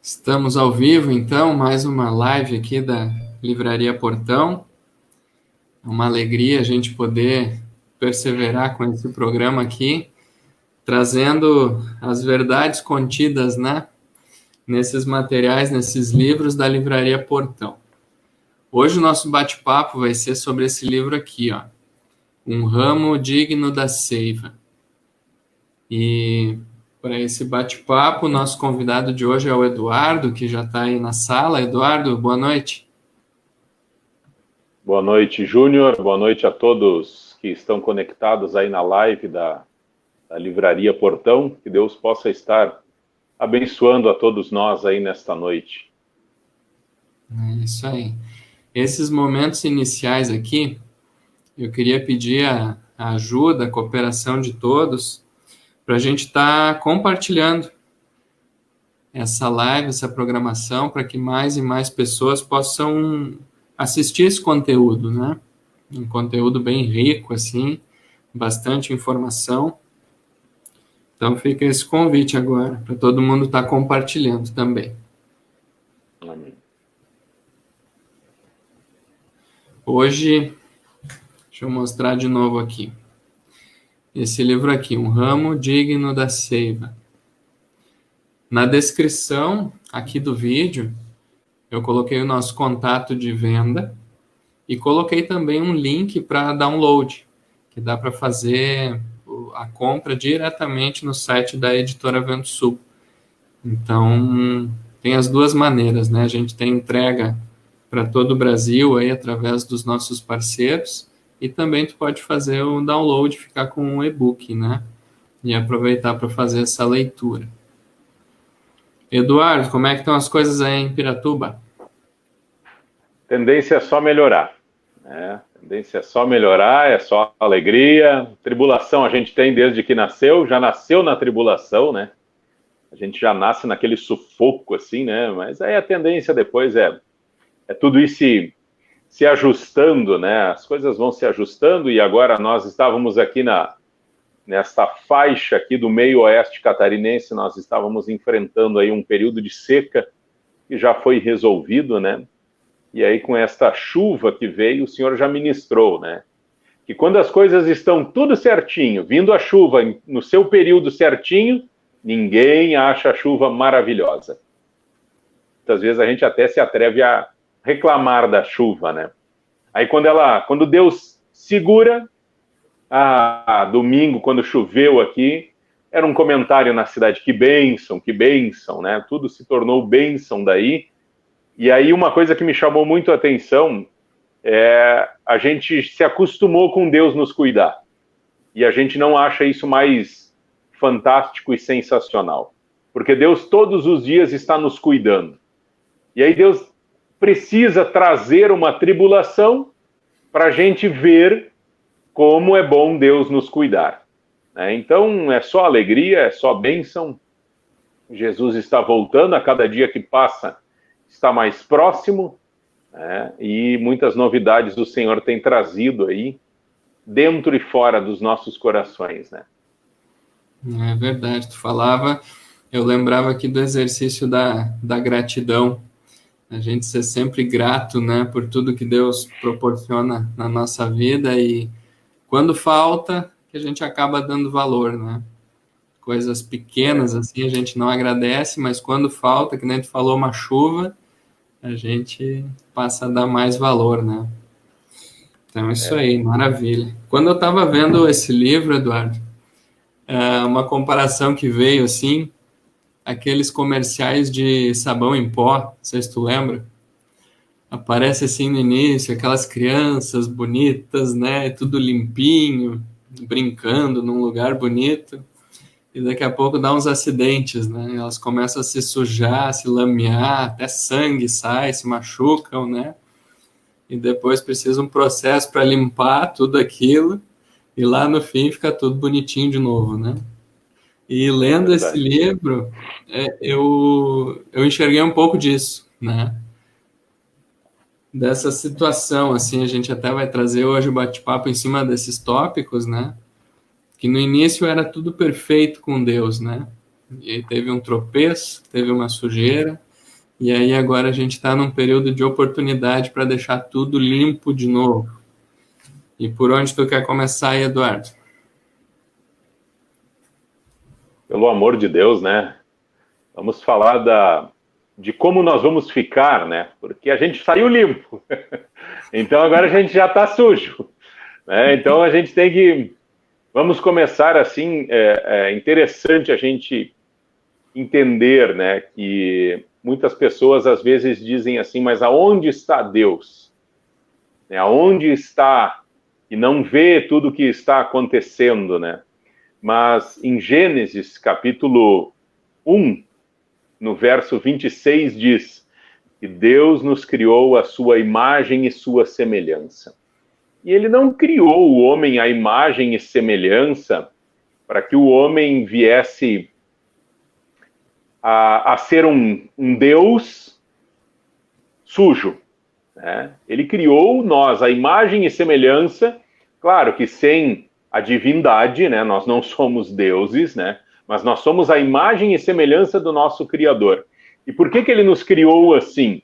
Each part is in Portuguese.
Estamos ao vivo, então, mais uma live aqui da Livraria Portão. É uma alegria a gente poder perseverar com esse programa aqui, trazendo as verdades contidas, né, nesses materiais, nesses livros da Livraria Portão. Hoje o nosso bate-papo vai ser sobre esse livro aqui, ó, Um Ramo Digno da Seiva. E para esse bate-papo, nosso convidado de hoje é o Eduardo, que já está aí na sala. Eduardo, boa noite. Boa noite, Júnior. Boa noite a todos que estão conectados aí na live da Livraria Portão. Que Deus possa estar abençoando a todos nós aí nesta noite. É isso aí. Esses momentos iniciais aqui, eu queria pedir a ajuda, a cooperação de todos, para a gente estar compartilhando essa live, essa programação, para que mais e mais pessoas possam assistir esse conteúdo, né? Um conteúdo bem rico, assim, bastante informação. Então fica esse convite agora, para todo mundo estar compartilhando também. Amém. Hoje, deixa eu mostrar de novo aqui. Esse livro aqui, Um Ramo Digno da Seiva. Na descrição aqui do vídeo, eu coloquei o nosso contato de venda e coloquei também um link para download, que dá para fazer a compra diretamente no site da Editora Vento Sul. Então, tem as duas maneiras, né? A gente tem entrega para todo o Brasil aí através dos nossos parceiros e também tu pode fazer o download, ficar com um e-book, né? E aproveitar para fazer essa leitura. Eduardo, como é que estão as coisas aí em Piratuba? Tendência é só melhorar, né? Tendência é só melhorar, é só alegria. Tribulação a gente tem desde que nasceu, já nasceu na tribulação, né? A gente já nasce naquele sufoco, assim, né? Mas aí a tendência depois é tudo isso se ajustando, né? As coisas vão se ajustando e agora nós estávamos aqui nesta faixa aqui do meio oeste catarinense, nós estávamos enfrentando aí um período de seca que já foi resolvido, né? E aí com esta chuva que veio, o Senhor já ministrou, né? Que quando as coisas estão tudo certinho, vindo a chuva no seu período certinho, ninguém acha a chuva maravilhosa. Muitas vezes a gente até se atreve a reclamar da chuva, né? Aí quando Deus segura, domingo, quando choveu aqui, era um comentário na cidade, que bênção, né? Tudo se tornou bênção daí. E aí uma coisa que me chamou muito a atenção é a gente se acostumou com Deus nos cuidar. E a gente não acha isso mais fantástico e sensacional. Porque Deus todos os dias está nos cuidando. E aí Deus precisa trazer uma tribulação para a gente ver como é bom Deus nos cuidar. Então, é só alegria, é só bênção. Jesus está voltando, a cada dia que passa está mais próximo, né? E muitas novidades do Senhor tem trazido aí, dentro e fora dos nossos corações, né? É verdade, tu falava, eu lembrava aqui do exercício da gratidão, a gente ser sempre grato, né, por tudo que Deus proporciona na nossa vida e quando falta, que a gente acaba dando valor, né? Coisas pequenas assim a gente não agradece, mas quando falta, que nem tu falou, uma chuva, a gente passa a dar mais valor, né? Então, isso aí, maravilha. Quando eu estava vendo esse livro, Eduardo, uma comparação que veio assim, aqueles comerciais de sabão em pó, não sei se tu lembra, aparece assim no início, aquelas crianças bonitas, né, tudo limpinho, brincando num lugar bonito, e daqui a pouco dá uns acidentes, né, elas começam a se sujar, se lamear, até sangue sai, se machucam, né, e depois precisa um processo para limpar tudo aquilo, e lá no fim fica tudo bonitinho de novo, né. E lendo esse livro, eu enxerguei um pouco disso, né? Dessa situação, assim, a gente até vai trazer hoje o bate-papo em cima desses tópicos, né? Que no início era tudo perfeito com Deus, né? E aí teve um tropeço, teve uma sujeira, E aí agora a gente está num período de oportunidade para deixar tudo limpo de novo. E por onde tu quer começar, Eduardo? Pelo amor de Deus, né? Vamos falar de como nós vamos ficar, né? Porque a gente saiu limpo. Então agora a gente já está sujo. Né? Então a gente tem que... Vamos começar assim, é interessante a gente entender, né, que muitas pessoas às vezes dizem assim, mas aonde está Deus? Né? Aonde está e não vê tudo o que está acontecendo, né? Mas em Gênesis, capítulo 1, no verso 26, diz que Deus nos criou à sua imagem e sua semelhança. E ele não criou o homem à imagem e semelhança para que o homem viesse a ser um Deus sujo. Né? Ele criou nós à imagem e semelhança, claro que sem a divindade, né? Nós não somos deuses, né? Mas nós somos a imagem e semelhança do nosso Criador. E por que ele nos criou assim?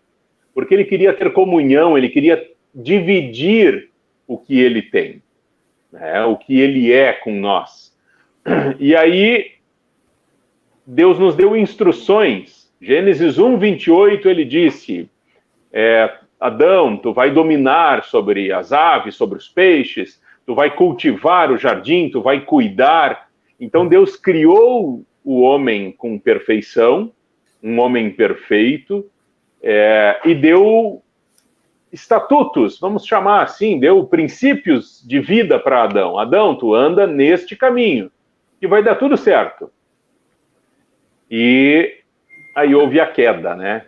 Porque ele queria ter comunhão, ele queria dividir o que ele tem, né? O que ele é com nós. E aí, Deus nos deu instruções. Gênesis 1, 28, ele disse, Adão, tu vai dominar sobre as aves, sobre os peixes, tu vai cultivar o jardim, tu vai cuidar. Então Deus criou o homem com perfeição, um homem perfeito, e deu estatutos, vamos chamar assim, deu princípios de vida para Adão. Adão, tu anda neste caminho, que vai dar tudo certo. E aí houve a queda, né?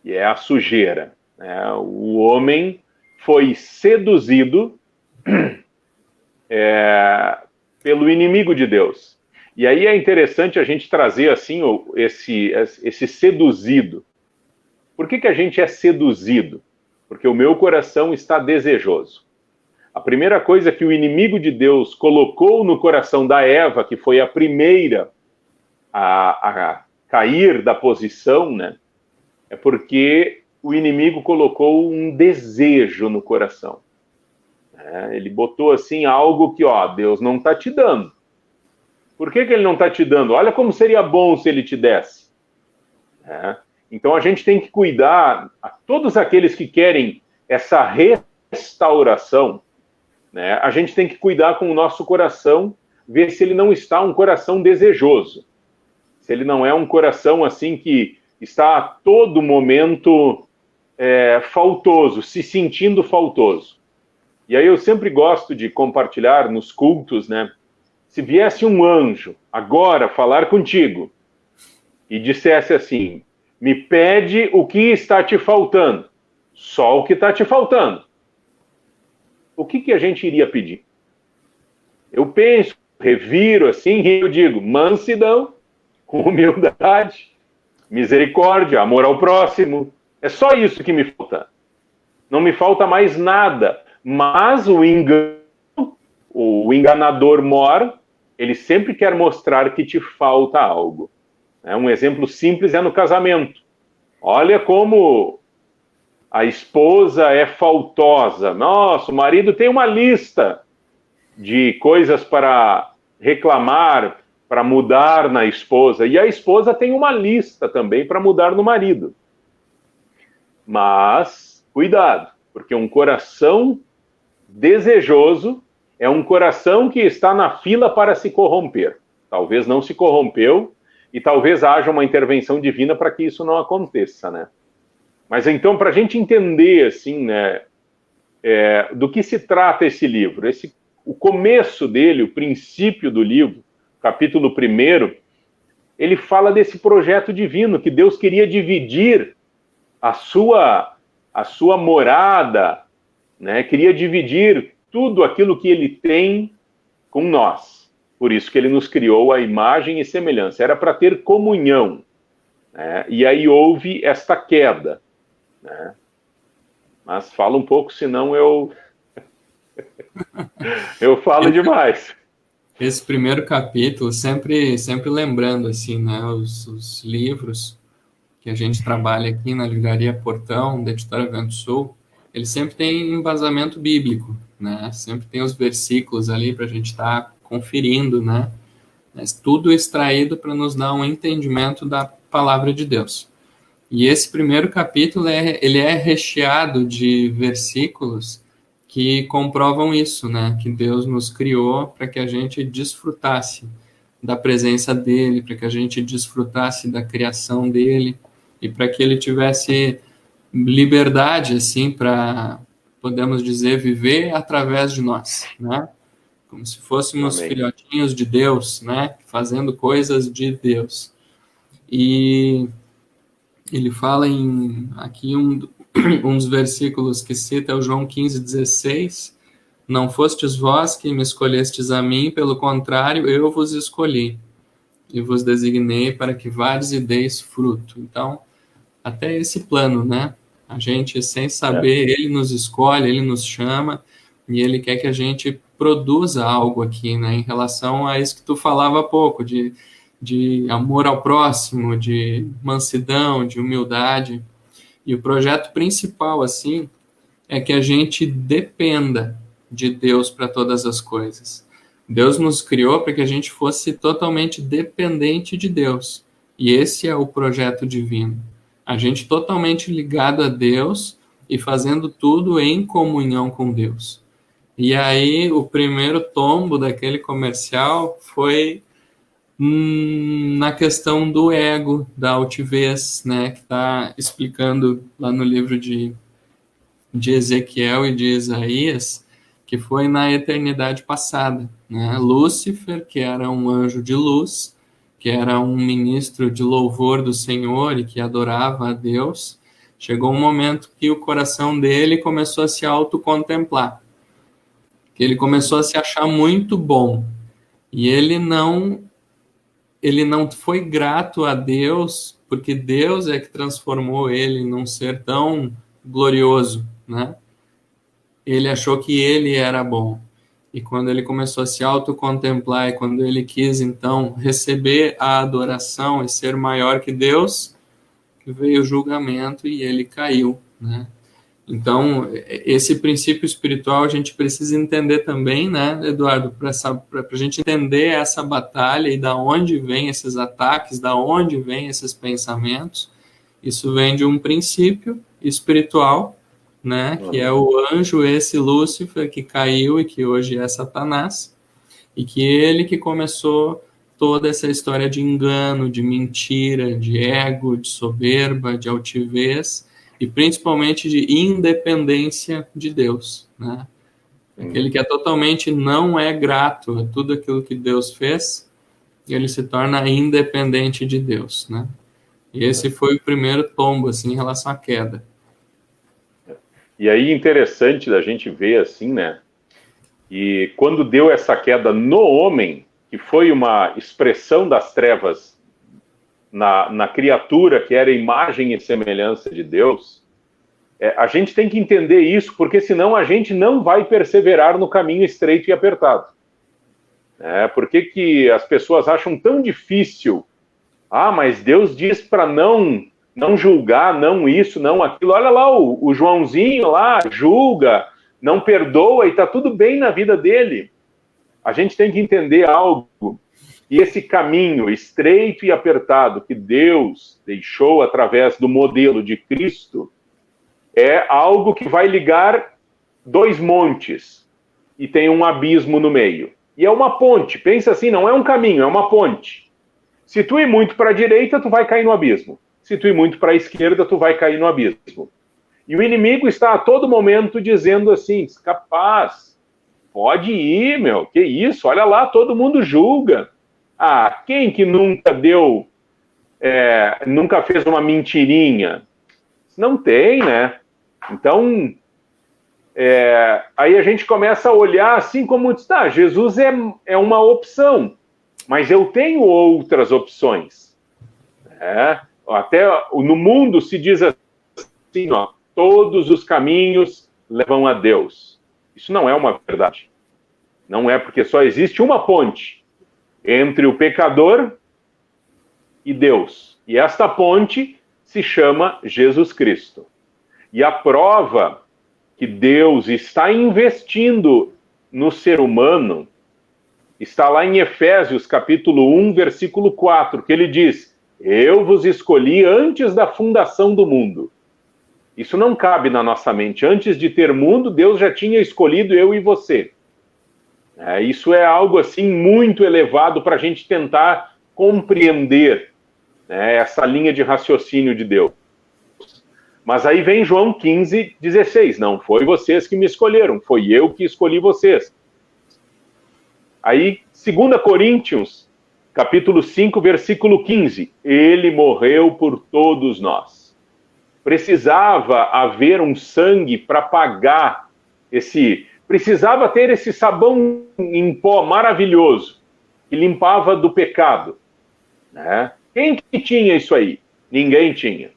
E é a sujeira. Né? O homem foi seduzido pelo inimigo de Deus. E aí é interessante a gente trazer assim esse seduzido. Por que a gente é seduzido? Porque o meu coração está desejoso. A primeira coisa que o inimigo de Deus colocou no coração da Eva, que foi a primeira a cair da posição, né? É porque o inimigo colocou um desejo no coração. Ele botou assim algo que, Deus não está te dando. Por que ele não está te dando? Olha como seria bom se ele te desse. Então a gente tem que cuidar a todos aqueles que querem essa restauração, né? A gente tem que cuidar com o nosso coração, ver se ele não está um coração desejoso. Se ele não é um coração assim que está a todo momento faltoso, se sentindo faltoso. E aí eu sempre gosto de compartilhar nos cultos, né? Se viesse um anjo agora falar contigo e dissesse assim, me pede o que está te faltando, só o que está te faltando. O que a gente iria pedir? Eu penso, reviro assim, e eu digo, mansidão, humildade, misericórdia, amor ao próximo. É só isso que me falta. Não me falta mais nada. Mas o enganador mor, ele sempre quer mostrar que te falta algo. Um exemplo simples é no casamento. Olha como a esposa é faltosa. Nossa, o marido tem uma lista de coisas para reclamar, para mudar na esposa. E a esposa tem uma lista também para mudar no marido. Mas, cuidado, porque um coração desejoso é um coração que está na fila para se corromper. Talvez não se corrompeu e talvez haja uma intervenção divina para que isso não aconteça, né? Mas então, para a gente entender, assim, né, do que se trata esse livro, o começo dele, o princípio do livro, capítulo 1, ele fala desse projeto divino, que Deus queria dividir a sua morada, né? Queria dividir tudo aquilo que ele tem com nós. Por isso que ele nos criou a imagem e semelhança. Era para ter comunhão. Né? E aí houve esta queda. Né? Mas fala um pouco, senão eu falo demais. Esse primeiro capítulo, sempre lembrando, assim, né, os livros, que a gente trabalha aqui na Livraria Portão, da Editora Vento Sul, ele sempre tem embasamento bíblico, né? Sempre tem os versículos ali para a gente estar conferindo, né? Mas tudo extraído para nos dar um entendimento da palavra de Deus. E esse primeiro capítulo, ele é recheado de versículos que comprovam isso, né? Que Deus nos criou para que a gente desfrutasse da presença dele, para que a gente desfrutasse da criação dele e para que ele tivesse liberdade, assim, para, podemos dizer, viver através de nós, né? Como se fôssemos Amém. filhotinhos de Deus, né? Fazendo coisas de Deus. E ele fala aqui uns versículos que cita é o João 15:16. Não fostes vós que me escolhestes a mim, pelo contrário, eu vos escolhi e vos designei para que vades e deis fruto. Então, até esse plano, né? A gente, sem saber, ele nos escolhe, ele nos chama e ele quer que a gente produza algo aqui, né? Em relação a isso que tu falava há pouco, de amor ao próximo, de mansidão, de humildade. E o projeto principal, assim, é que a gente dependa de Deus para todas as coisas. Deus nos criou para que a gente fosse totalmente dependente de Deus. E esse é o projeto divino. A gente totalmente ligado a Deus e fazendo tudo em comunhão com Deus. E aí, o primeiro tombo daquele comercial foi na questão do ego, da altivez, né, que está explicando lá no livro de Ezequiel e de Isaías, que foi na eternidade passada, né? Lúcifer, que era um anjo de luz, que era um ministro de louvor do Senhor e que adorava a Deus, chegou um momento que o coração dele começou a se autocontemplar, que ele começou a se achar muito bom, e ele não foi grato a Deus, porque Deus é que transformou ele num ser tão glorioso, né? Ele achou que ele era bom. E quando ele começou a se autocontemplar, e quando ele quis, então, receber a adoração e ser maior que Deus, veio o julgamento e ele caiu, né? Então, esse princípio espiritual a gente precisa entender também, né, Eduardo, para a gente entender essa batalha e da onde vêm esses ataques, da onde vêm esses pensamentos. Isso vem de um princípio espiritual, né, que é o anjo, esse Lúcifer, que caiu e que hoje é Satanás, e que ele que começou toda essa história de engano, de mentira, de ego, de soberba, de altivez, e principalmente de independência de Deus, né? Aquele que é totalmente não é grato a tudo aquilo que Deus fez, e ele se torna independente de Deus, né? E esse foi o primeiro tombo, assim, em relação à queda. E aí, interessante da gente ver, assim, né? E quando deu essa queda no homem, que foi uma expressão das trevas na criatura que era imagem e semelhança de Deus, a gente tem que entender isso, porque senão a gente não vai perseverar no caminho estreito e apertado. Por que as pessoas acham tão difícil? Ah, mas Deus diz para não julgar, não isso, não aquilo. Olha lá, o Joãozinho lá julga, não perdoa e está tudo bem na vida dele. A gente tem que entender algo. E esse caminho estreito e apertado que Deus deixou através do modelo de Cristo é algo que vai ligar dois montes e tem um abismo no meio. E é uma ponte. Pensa assim, não é um caminho, é uma ponte. Se tu ir muito para a direita, tu vai cair no abismo. Se tu ir muito para a esquerda, tu vai cair no abismo. E o inimigo está a todo momento dizendo assim, capaz, pode ir, meu, que isso, olha lá, todo mundo julga. Ah, quem que nunca nunca fez uma mentirinha? Não tem, né? Então, aí a gente começa a olhar assim como, tá, Jesus é uma opção, mas eu tenho outras opções. Até no mundo se diz assim, ó, todos os caminhos levam a Deus. Isso não é uma verdade. Não é, porque só existe uma ponte entre o pecador e Deus. E esta ponte se chama Jesus Cristo. E a prova que Deus está investindo no ser humano está lá em Efésios, capítulo 1, versículo 4, que ele diz: eu vos escolhi antes da fundação do mundo. Isso não cabe na nossa mente. Antes de ter mundo, Deus já tinha escolhido eu e você. Isso é algo assim muito elevado para a gente tentar compreender, né, essa linha de raciocínio de Deus. Mas aí vem João 15, 16. Não foi vocês que me escolheram, foi eu que escolhi vocês. Aí, 2 Coríntios, capítulo 5, versículo 15. Ele morreu por todos nós. Precisava haver um sangue para pagar precisava ter esse sabão em pó maravilhoso, que limpava do pecado, né? Quem que tinha isso aí? Ninguém tinha.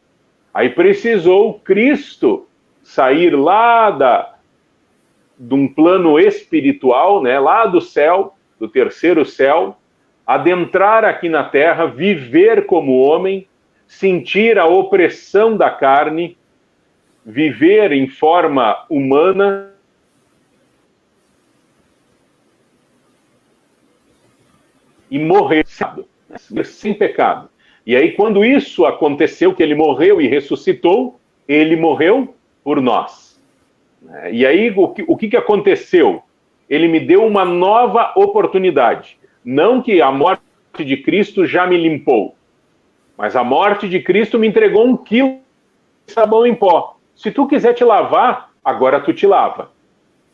Aí precisou Cristo sair lá de um plano espiritual, né? Lá do céu, do terceiro céu, adentrar aqui na terra, viver como homem, sentir a opressão da carne, viver em forma humana e morrer sem pecado. E aí, quando isso aconteceu, que ele morreu e ressuscitou, ele morreu por nós. E aí, o que aconteceu? Ele me deu uma nova oportunidade. Não que a morte de Cristo já me limpou, mas a morte de Cristo me entregou 1 quilo de sabão em pó. Se tu quiser te lavar, agora tu te lava.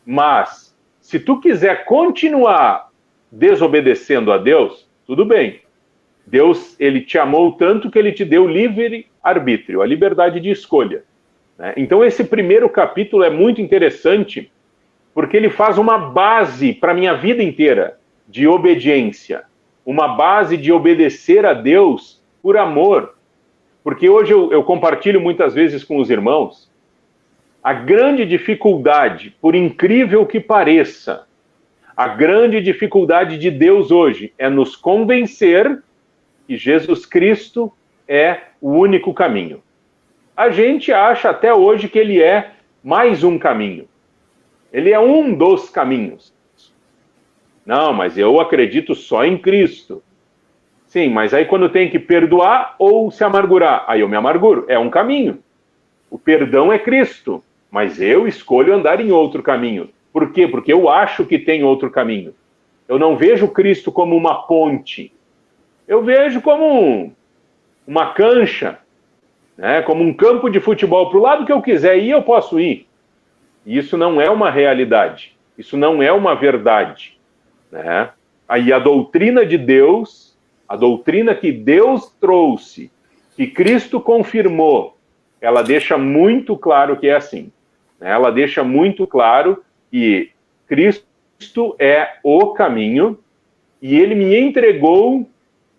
Mas, se tu quiser continuar desobedecendo a Deus, tudo bem. Deus, ele te amou tanto que ele te deu livre arbítrio, a liberdade de escolha. Então, esse primeiro capítulo é muito interessante, porque ele faz uma base para a minha vida inteira de obediência. Uma base de obedecer a Deus por amor. Porque hoje eu compartilho muitas vezes com os irmãos a grande dificuldade, por incrível que pareça, a grande dificuldade de Deus hoje é nos convencer que Jesus Cristo é o único caminho. A gente acha até hoje que ele é mais um caminho. Ele é um dos caminhos. Não, mas eu acredito só em Cristo. Sim, mas aí quando tem que perdoar ou se amargurar, aí eu me amarguro. É um caminho. O perdão é Cristo, mas eu escolho andar em outro caminho. Por quê? Porque eu acho que tem outro caminho. Eu não vejo Cristo como uma ponte. Eu vejo como uma cancha, né? Como um campo de futebol. Para o lado que eu quiser ir, eu posso ir. E isso não é uma realidade. Isso não é uma verdade, né? Aí a doutrina de Deus, a doutrina que Deus trouxe, que Cristo confirmou, ela deixa muito claro que é assim. Ela deixa muito claro que Cristo é o caminho e ele me entregou,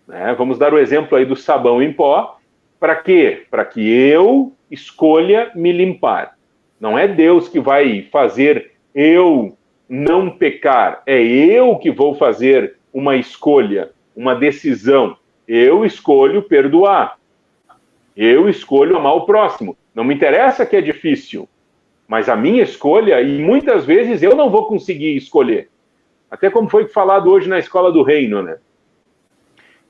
né, vamos dar o exemplo aí do sabão em pó, para quê? Para que eu escolha me limpar. Não é Deus que vai fazer eu não pecar, é eu que vou fazer uma escolha, uma decisão. Eu escolho perdoar. Eu escolho amar o próximo. Não me interessa que é difícil, mas a minha escolha, e muitas vezes eu não vou conseguir escolher. Até como foi falado hoje na Escola do Reino, né?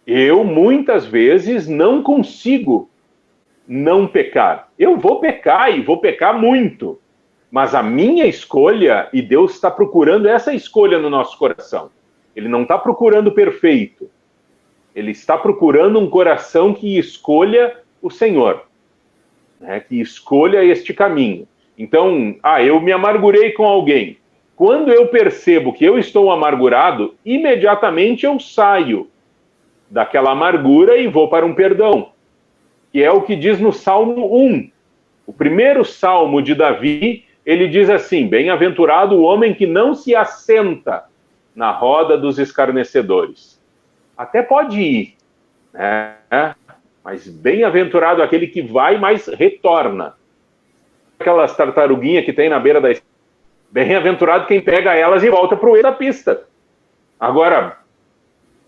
Eu, muitas vezes, não consigo não pecar. Eu vou pecar e vou pecar muito. Mas a minha escolha, e Deus está procurando essa escolha no nosso coração. Ele não está procurando perfeito. Ele está procurando um coração que escolha o Senhor, né? Que escolha este caminho. Então, eu me amargurei com alguém. Quando eu percebo que eu estou amargurado, imediatamente eu saio daquela amargura e vou para um perdão. Que é o que diz no Salmo 1. O primeiro salmo de Davi, ele diz assim: bem-aventurado o homem que não se assenta na roda dos escarnecedores. Até pode ir, né? Mas bem-aventurado aquele que vai, mas retorna. Aquelas tartaruguinhas que tem na beira da estrada. Bem-aventurado quem pega elas e volta para o meio da pista. Agora,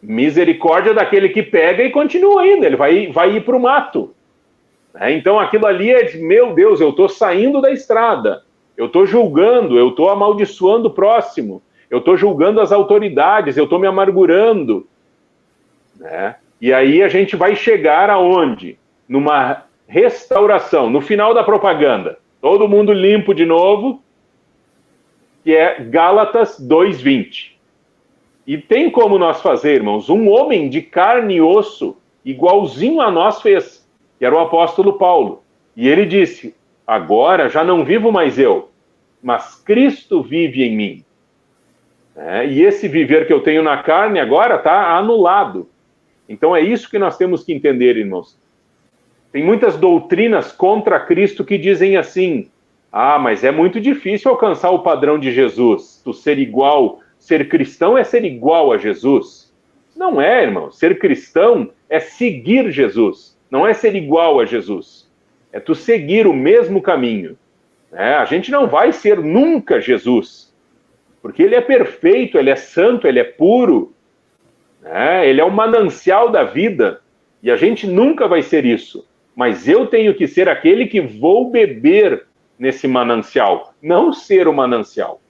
misericórdia daquele que pega e continua indo. Ele vai ir para o mato. Então aquilo ali é de, meu Deus, eu estou saindo da estrada, eu estou julgando, eu estou amaldiçoando o próximo, eu estou julgando as autoridades, eu estou me amargurando. Né? E aí a gente vai chegar aonde? Numa restauração, no final da propaganda. Todo mundo limpo de novo, que é Gálatas 2:20. E tem como nós fazer, irmãos, um homem de carne e osso, igualzinho a nós fez, que era o apóstolo Paulo. E ele disse, agora já não vivo mais eu, mas Cristo vive em mim. E esse viver que eu tenho na carne agora está anulado. Então é isso que nós temos que entender, irmãos. Tem muitas doutrinas contra Cristo que dizem assim, mas é muito difícil alcançar o padrão de Jesus, tu ser igual, ser cristão é ser igual a Jesus. Não é, irmão. Ser cristão é seguir Jesus, não é ser igual a Jesus. É tu seguir o mesmo caminho. A gente não vai ser nunca Jesus, porque ele é perfeito, ele é santo, ele é puro, ele é o manancial da vida, e a gente nunca vai ser isso. Mas eu tenho que ser aquele que vou beber nesse manancial, não ser o manancial.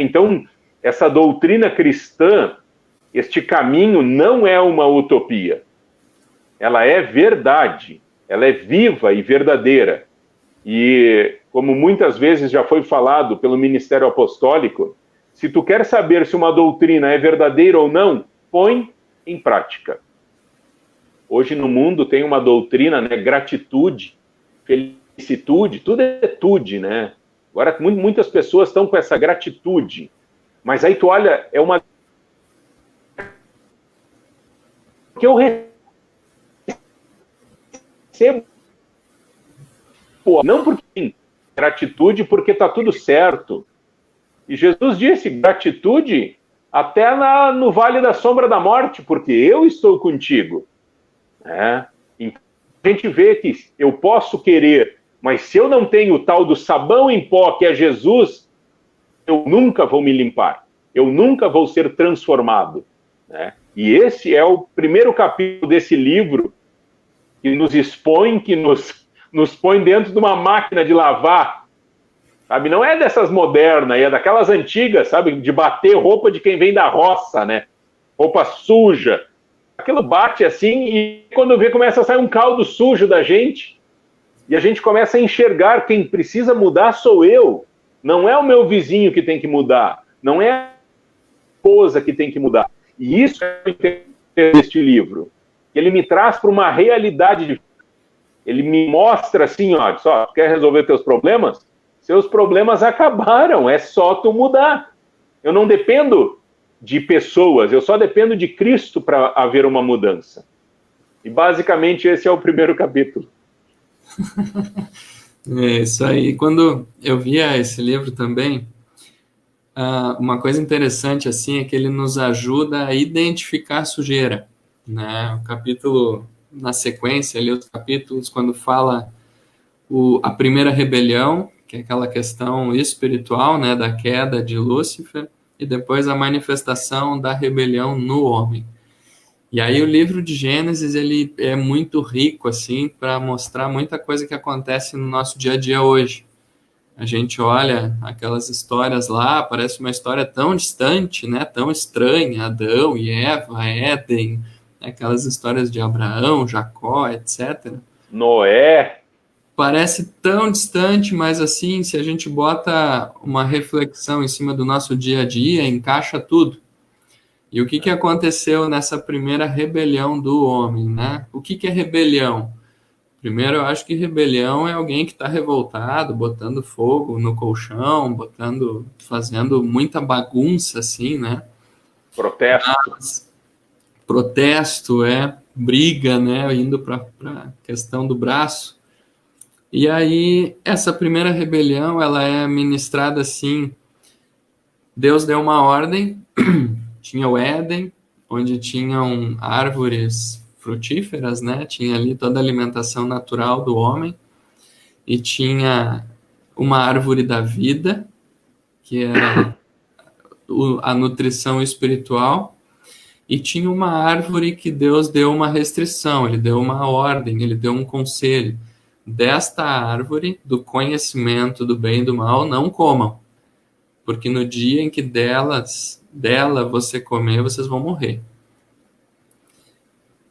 Então, essa doutrina cristã, este caminho não é uma utopia. Ela é verdade, ela é viva e verdadeira. E, como muitas vezes já foi falado pelo ministério apostólico, se tu quer saber se uma doutrina é verdadeira ou não, põe em prática. Hoje no mundo tem uma doutrina, gratitude, felicitude, tudo é tude, né? Agora muitas pessoas estão com essa gratitude, mas aí tu olha, é uma que eu recebo, não porque gratitude, porque tá tudo certo. E Jesus disse, gratitude até no vale da sombra da morte, porque eu estou contigo. Então, a gente vê que eu posso querer, mas se eu não tenho o tal do sabão em pó, que é Jesus, eu nunca vou me limpar, eu nunca vou ser transformado. E esse é o primeiro capítulo desse livro, que nos expõe, que nos põe dentro de uma máquina de lavar, sabe? Não é dessas modernas, é daquelas antigas, sabe? De bater roupa de quem vem da roça, né? Roupa suja. Aquilo bate assim e quando vê começa a sair um caldo sujo da gente e a gente começa a enxergar quem precisa mudar sou eu. Não é o meu vizinho que tem que mudar. Não é a esposa que tem que mudar. E isso é o interesse deste livro. Ele me traz para uma realidade. Ele me mostra assim, só quer resolver teus problemas? Seus problemas acabaram, é só tu mudar. Eu não dependo de pessoas, eu só dependo de Cristo para haver uma mudança. E basicamente esse é o primeiro capítulo. É isso aí. Quando eu via esse livro também, uma coisa interessante assim é que ele nos ajuda a identificar a sujeira, né? O capítulo na sequência, ali os capítulos quando fala a primeira rebelião, que é aquela questão espiritual, né, da queda de Lúcifer, e depois a manifestação da rebelião no homem. E aí o livro de Gênesis, ele é muito rico, assim, para mostrar muita coisa que acontece no nosso dia a dia hoje. A gente olha aquelas histórias lá, parece uma história tão distante, né, tão estranha, Adão e Eva, Éden, aquelas histórias de Abraão, Jacó, etc. Noé. Parece tão distante, mas assim, se a gente bota uma reflexão em cima do nosso dia a dia, encaixa tudo. E o que aconteceu nessa primeira rebelião do homem, né? O que é rebelião? Primeiro, eu acho que rebelião é alguém que está revoltado, botando fogo no colchão, fazendo muita bagunça, assim, né? Protesto, briga, né? Indo para a questão do braço. E aí, essa primeira rebelião, ela é ministrada assim, Deus deu uma ordem, tinha o Éden, onde tinham árvores frutíferas, né? Tinha ali toda a alimentação natural do homem, e tinha uma árvore da vida, que era a nutrição espiritual, e tinha uma árvore que Deus deu uma restrição, ele deu uma ordem, ele deu um conselho, desta árvore, do conhecimento do bem e do mal, não comam, porque no dia em que dela você comer, vocês vão morrer.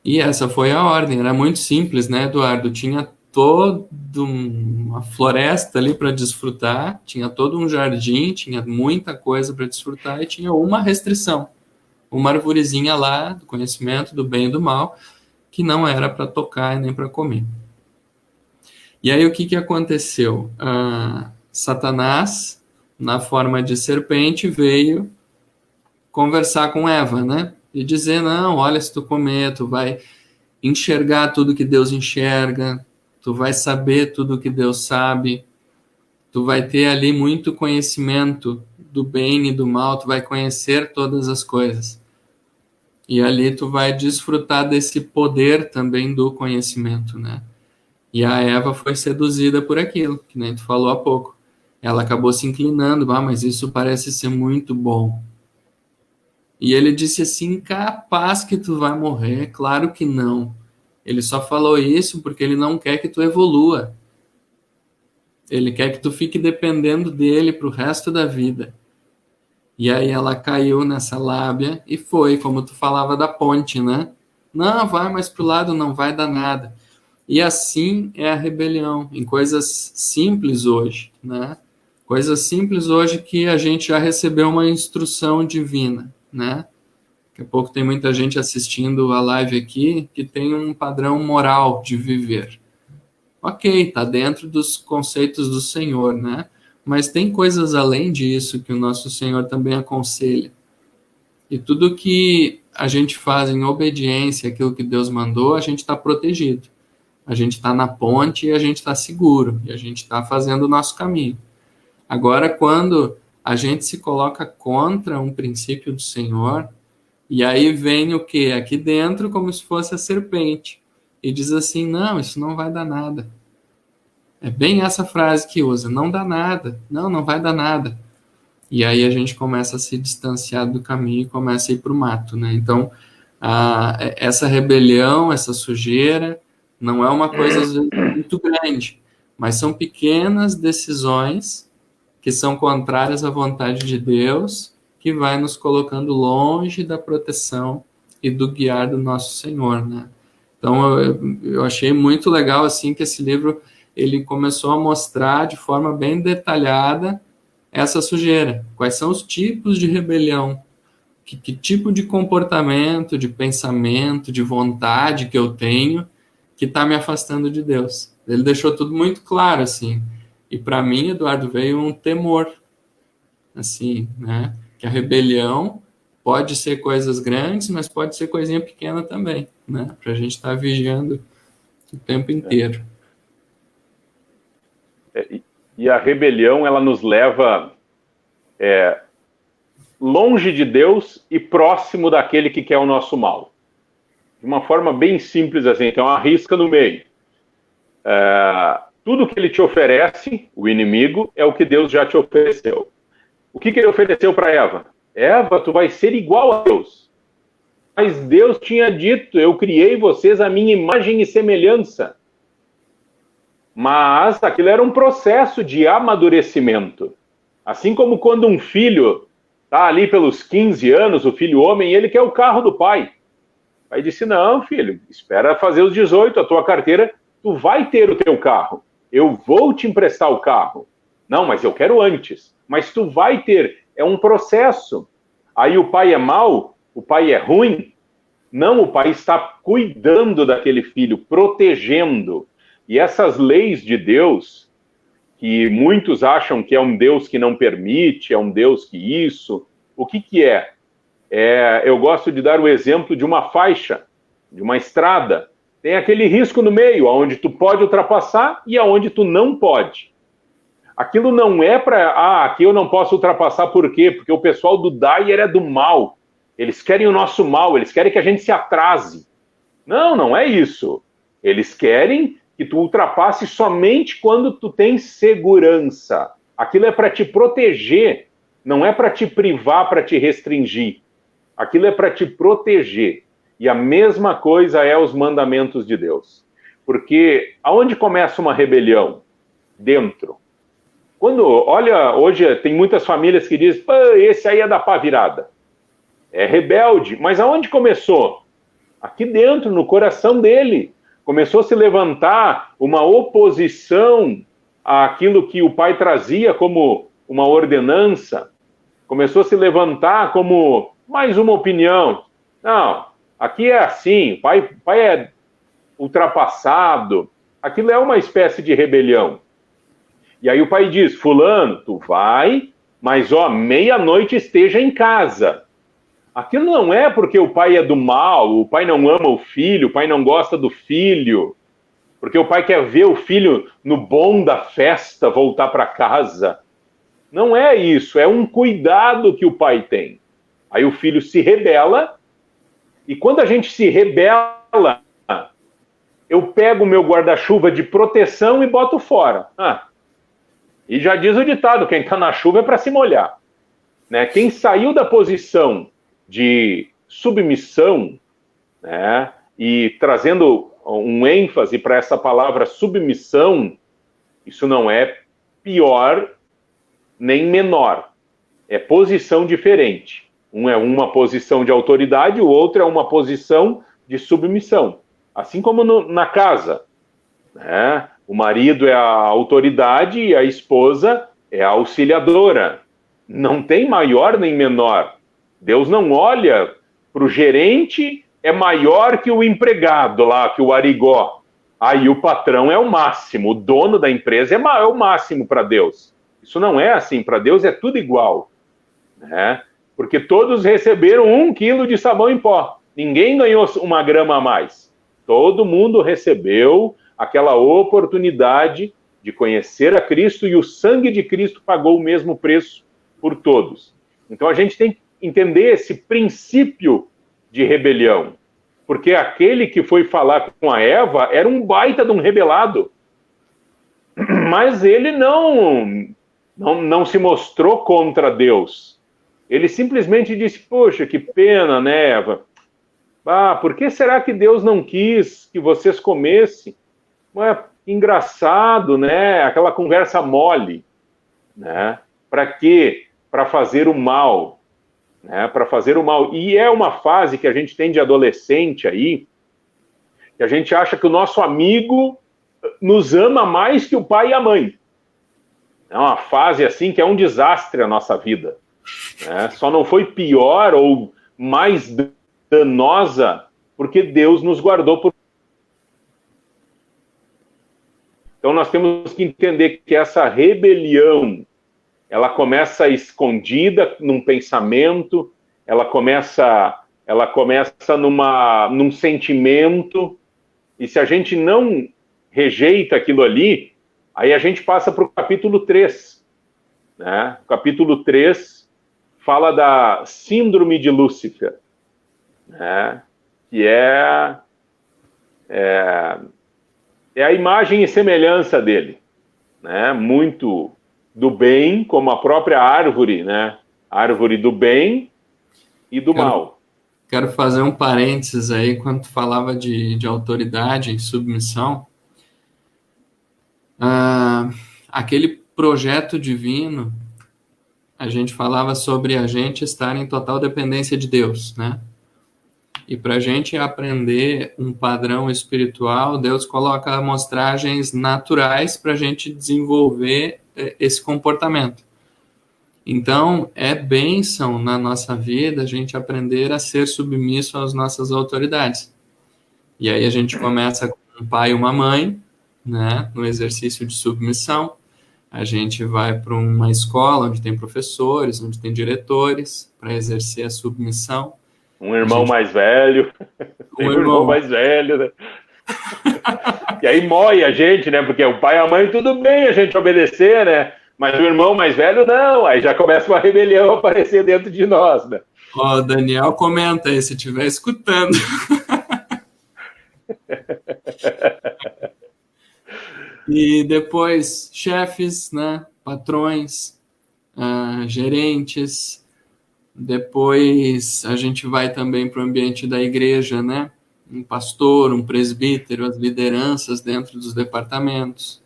E essa foi a ordem, era muito simples, né, Eduardo? Tinha toda uma floresta ali para desfrutar, tinha todo um jardim, tinha muita coisa para desfrutar e tinha uma restrição, uma arvorezinha lá do conhecimento do bem e do mal, que não era para tocar e nem para comer. E aí o que aconteceu? Satanás, na forma de serpente, veio conversar com Eva, né? E dizer, não, olha, se tu comer, tu vai enxergar tudo que Deus enxerga, tu vai saber tudo que Deus sabe, tu vai ter ali muito conhecimento do bem e do mal, tu vai conhecer todas as coisas. E ali tu vai desfrutar desse poder também do conhecimento, né? E a Eva foi seduzida por aquilo, que nem tu falou há pouco. Ela acabou se inclinando, mas isso parece ser muito bom. E ele disse assim, capaz que tu vai morrer? Claro que não. Ele só falou isso porque ele não quer que tu evolua. Ele quer que tu fique dependendo dele pro resto da vida. E aí ela caiu nessa lábia e foi, como tu falava da ponte, né? Não, vai mais pro lado, não vai dar nada. E assim é a rebelião, em coisas simples hoje, né? Coisas simples hoje que a gente já recebeu uma instrução divina, né? Daqui a pouco tem muita gente assistindo a live aqui que tem um padrão moral de viver. Ok, tá dentro dos conceitos do Senhor, né? Mas tem coisas além disso que o nosso Senhor também aconselha. E tudo que a gente faz em obediência àquilo que Deus mandou, a gente está protegido. A gente está na ponte e a gente está seguro. E a gente está fazendo o nosso caminho. Agora, quando a gente se coloca contra um princípio do Senhor, e aí vem o quê? Aqui dentro, como se fosse a serpente. E diz assim, não, isso não vai dar nada. É bem essa frase que usa, não dá nada. Não vai dar nada. E aí a gente começa a se distanciar do caminho e começa a ir para o mato, né? Então, essa rebelião, essa sujeira, não é uma coisa às vezes, muito grande, mas são pequenas decisões que são contrárias à vontade de Deus, que vai nos colocando longe da proteção e do guiar do nosso Senhor, né? Então, eu achei muito legal, assim, que esse livro, ele começou a mostrar de forma bem detalhada essa sujeira. Quais são os tipos de rebelião? Que tipo de comportamento, de pensamento, de vontade que eu tenho que está me afastando de Deus? Ele deixou tudo muito claro, assim. E para mim, Eduardo, veio um temor, assim, né? Que a rebelião pode ser coisas grandes, mas pode ser coisinha pequena também, né? Para a gente estar vigiando o tempo inteiro. E a rebelião, ela nos leva longe de Deus e próximo daquele que quer o nosso mal. De uma forma bem simples assim, então uma risca no meio. Tudo que ele te oferece, o inimigo, é o que Deus já te ofereceu. O que ele ofereceu para Eva? Eva, tu vai ser igual a Deus. Mas Deus tinha dito, eu criei vocês à minha imagem e semelhança. Mas aquilo era um processo de amadurecimento. Assim como quando um filho está ali pelos 15 anos, o filho homem, ele quer o carro do pai. O pai disse, não, filho, espera fazer os 18, a tua carteira, tu vai ter o teu carro. Eu vou te emprestar o carro. Não, mas eu quero antes. Mas tu vai ter. É um processo. Aí o pai é mau? O pai é ruim? Não, o pai está cuidando daquele filho, protegendo. E essas leis de Deus, que muitos acham que é um Deus que não permite, é um Deus que isso, o que é? Eu gosto de dar o exemplo de uma faixa, de uma estrada. Tem aquele risco no meio, onde tu pode ultrapassar e aonde tu não pode. Aquilo não é para... aqui eu não posso ultrapassar por quê? Porque o pessoal do Dyer é do mal. Eles querem o nosso mal, eles querem que a gente se atrase. Não, não é isso. Eles querem que tu ultrapasse somente quando tu tens segurança. Aquilo é para te proteger, não é para te privar, para te restringir. Aquilo é para te proteger. E a mesma coisa é os mandamentos de Deus. Porque aonde começa uma rebelião? Dentro. Quando, olha, hoje tem muitas famílias que dizem, pô, esse aí é da pá virada. É rebelde. Mas aonde começou? Aqui dentro, no coração dele. Começou a se levantar uma oposição àquilo que o pai trazia como uma ordenança. Começou a se levantar como mais uma opinião. Não, aqui é assim, o pai é ultrapassado. Aquilo é uma espécie de rebelião. E aí o pai diz, fulano, tu vai, mas ó, meia-noite esteja em casa. Aquilo não é porque o pai é do mal, o pai não ama o filho, o pai não gosta do filho, porque o pai quer ver o filho no bom da festa voltar para casa. Não é isso, é um cuidado que o pai tem. Aí o filho se rebela, e quando a gente se rebela, eu pego o meu guarda-chuva de proteção e boto fora. E já diz o ditado, quem está na chuva é para se molhar. Né? Quem saiu da posição de submissão, né, e trazendo um ênfase para essa palavra submissão, isso não é pior nem menor. É posição diferente. Um é uma posição de autoridade, o outro é uma posição de submissão. Assim como na casa, né? O marido é a autoridade e a esposa é a auxiliadora. Não tem maior nem menor. Deus não olha para o gerente, é maior que o empregado lá, que o arigó. Aí o patrão é o máximo, o dono da empresa é o máximo para Deus. Isso não é assim, para Deus é tudo igual. Né? Porque todos receberam 1 quilo de sabão em pó. Ninguém ganhou 1 grama a mais. Todo mundo recebeu aquela oportunidade de conhecer a Cristo e o sangue de Cristo pagou o mesmo preço por todos. Então a gente tem que entender esse princípio de rebelião. Porque aquele que foi falar com a Eva era um baita de um rebelado. Mas ele não se mostrou contra Deus. Ele simplesmente disse, poxa, que pena, né, Eva? Por que será que Deus não quis que vocês comessem? Engraçado, né? Aquela conversa mole. Né? Para quê? Para fazer o mal. Né? Para fazer o mal. E é uma fase que a gente tem de adolescente aí, que a gente acha que o nosso amigo nos ama mais que o pai e a mãe. É uma fase assim que é um desastre a nossa vida. Né? Só não foi pior ou mais danosa porque Deus nos guardou por... Então nós temos que entender que essa rebelião, ela começa escondida num pensamento, ela começa num sentimento, e se a gente não rejeita aquilo ali, aí a gente passa para o capítulo 3. Né? O capítulo 3 fala da síndrome de Lúcifer, né? Que é a imagem e semelhança dele, né? Muito do bem, como a própria árvore, né? Árvore do bem e do mal. Quero fazer um parênteses aí, quando tu falava de autoridade e submissão. Aquele projeto divino, a gente falava sobre a gente estar em total dependência de Deus, né? E para a gente aprender um padrão espiritual, Deus coloca amostragens naturais para a gente desenvolver esse comportamento. Então, é bênção na nossa vida a gente aprender a ser submisso às nossas autoridades. E aí a gente começa com um pai e uma mãe, né, no exercício de submissão. A gente vai para uma escola onde tem professores, onde tem diretores, para exercer a submissão. Um irmão mais velho. Tem um irmão mais velho, né? E aí mói a gente, né? Porque o pai e a mãe, tudo bem a gente obedecer, né? Mas o irmão mais velho, não. Aí já começa uma rebelião a aparecer dentro de nós, né? Ó, Daniel comenta aí, se estiver escutando. E depois, chefes, né? Patrões, gerentes. Depois a gente vai também para o ambiente da igreja, né? um pastor, um presbítero, as lideranças dentro dos departamentos.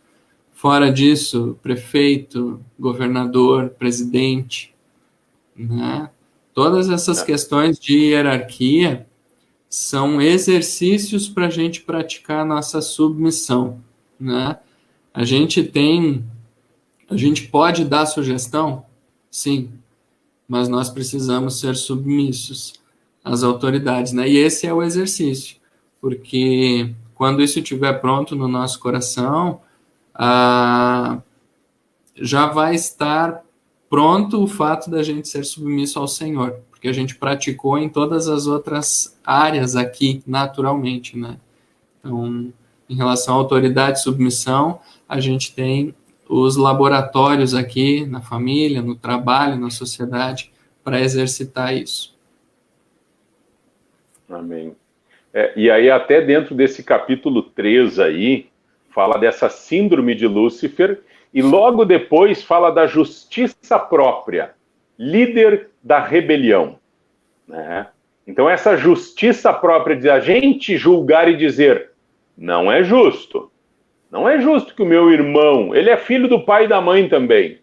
Fora disso, prefeito, governador, presidente, né? Todas essas questões de hierarquia são exercícios para a gente praticar a nossa submissão, né? A gente pode dar sugestão? Sim, mas nós precisamos ser submissos às autoridades, né? E esse é o exercício, porque quando isso estiver pronto no nosso coração, já vai estar pronto o fato da gente ser submisso ao Senhor, porque a gente praticou em todas as outras áreas aqui, naturalmente, né? Então, em relação à autoridade e submissão, a gente tem os laboratórios aqui, na família, no trabalho, na sociedade, para exercitar isso. Amém. E aí, até dentro desse capítulo 3 aí, fala dessa síndrome de Lúcifer, e logo depois fala da justiça própria, líder da rebelião, né? Então, essa justiça própria de a gente julgar e dizer, não é justo. Não é justo que o meu irmão, ele é filho do pai e da mãe também,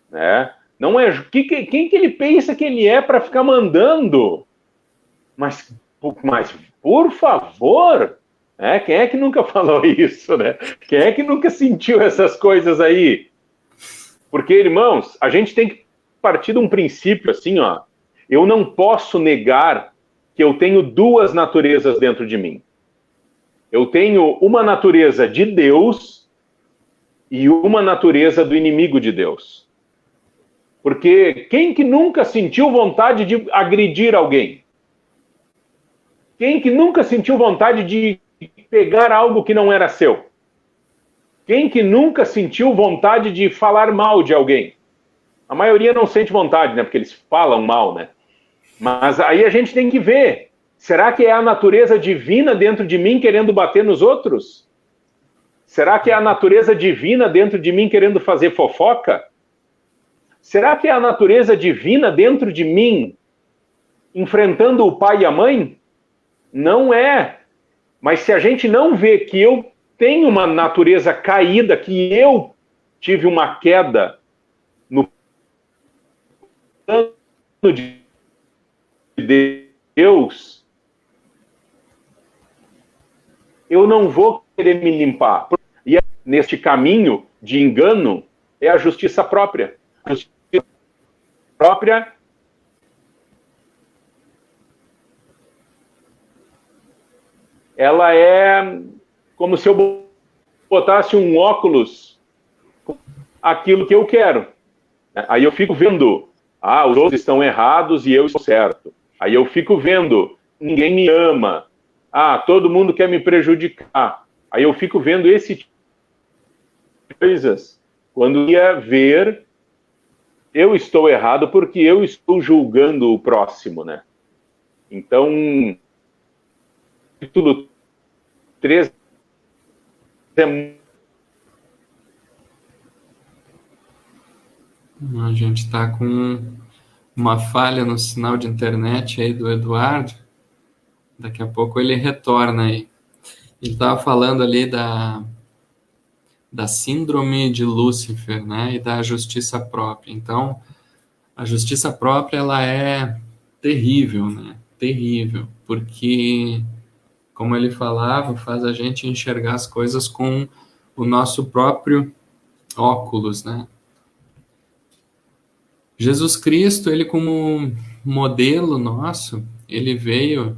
né? Não é, quem que ele pensa que ele é para ficar mandando? Mas, por favor, né? Quem é que nunca falou isso, né? Quem é que nunca sentiu essas coisas aí? Porque, irmãos, a gente tem que partir de um princípio assim, ó. Eu não posso negar que eu tenho duas naturezas dentro de mim. Eu tenho uma natureza de Deus e uma natureza do inimigo de Deus. Porque quem que nunca sentiu vontade de agredir alguém? Quem que nunca sentiu vontade de pegar algo que não era seu? Quem que nunca sentiu vontade de falar mal de alguém? A maioria não sente vontade, né? Porque eles falam mal, né? Mas aí a gente tem que ver. Será que é a natureza divina dentro de mim querendo bater nos outros? Será que é a natureza divina dentro de mim querendo fazer fofoca? Será que é a natureza divina dentro de mim enfrentando o pai e a mãe? Não é. Mas se a gente não vê que eu tenho uma natureza caída, que eu tive uma queda no plano de Deus, eu não vou querer me limpar. E neste caminho de engano é a justiça própria. A justiça própria ela é como se eu botasse um óculos aquilo que eu quero. Aí eu fico vendo, os outros estão errados e eu estou certo. Aí eu fico vendo, ninguém me ama. Todo mundo quer me prejudicar. Aí eu fico vendo esse tipo de coisas. Quando ia ver, eu estou errado porque eu estou julgando o próximo, né? Então, capítulo 3 A gente está com uma falha no sinal de internet aí do Eduardo. Daqui a pouco ele retorna aí. Ele estava falando ali da síndrome de Lúcifer, né? E da justiça própria. Então, a justiça própria, ela é terrível, né? Terrível. Porque, como ele falava, faz a gente enxergar as coisas com o nosso próprio óculos, né? Jesus Cristo, ele como modelo nosso, ele veio...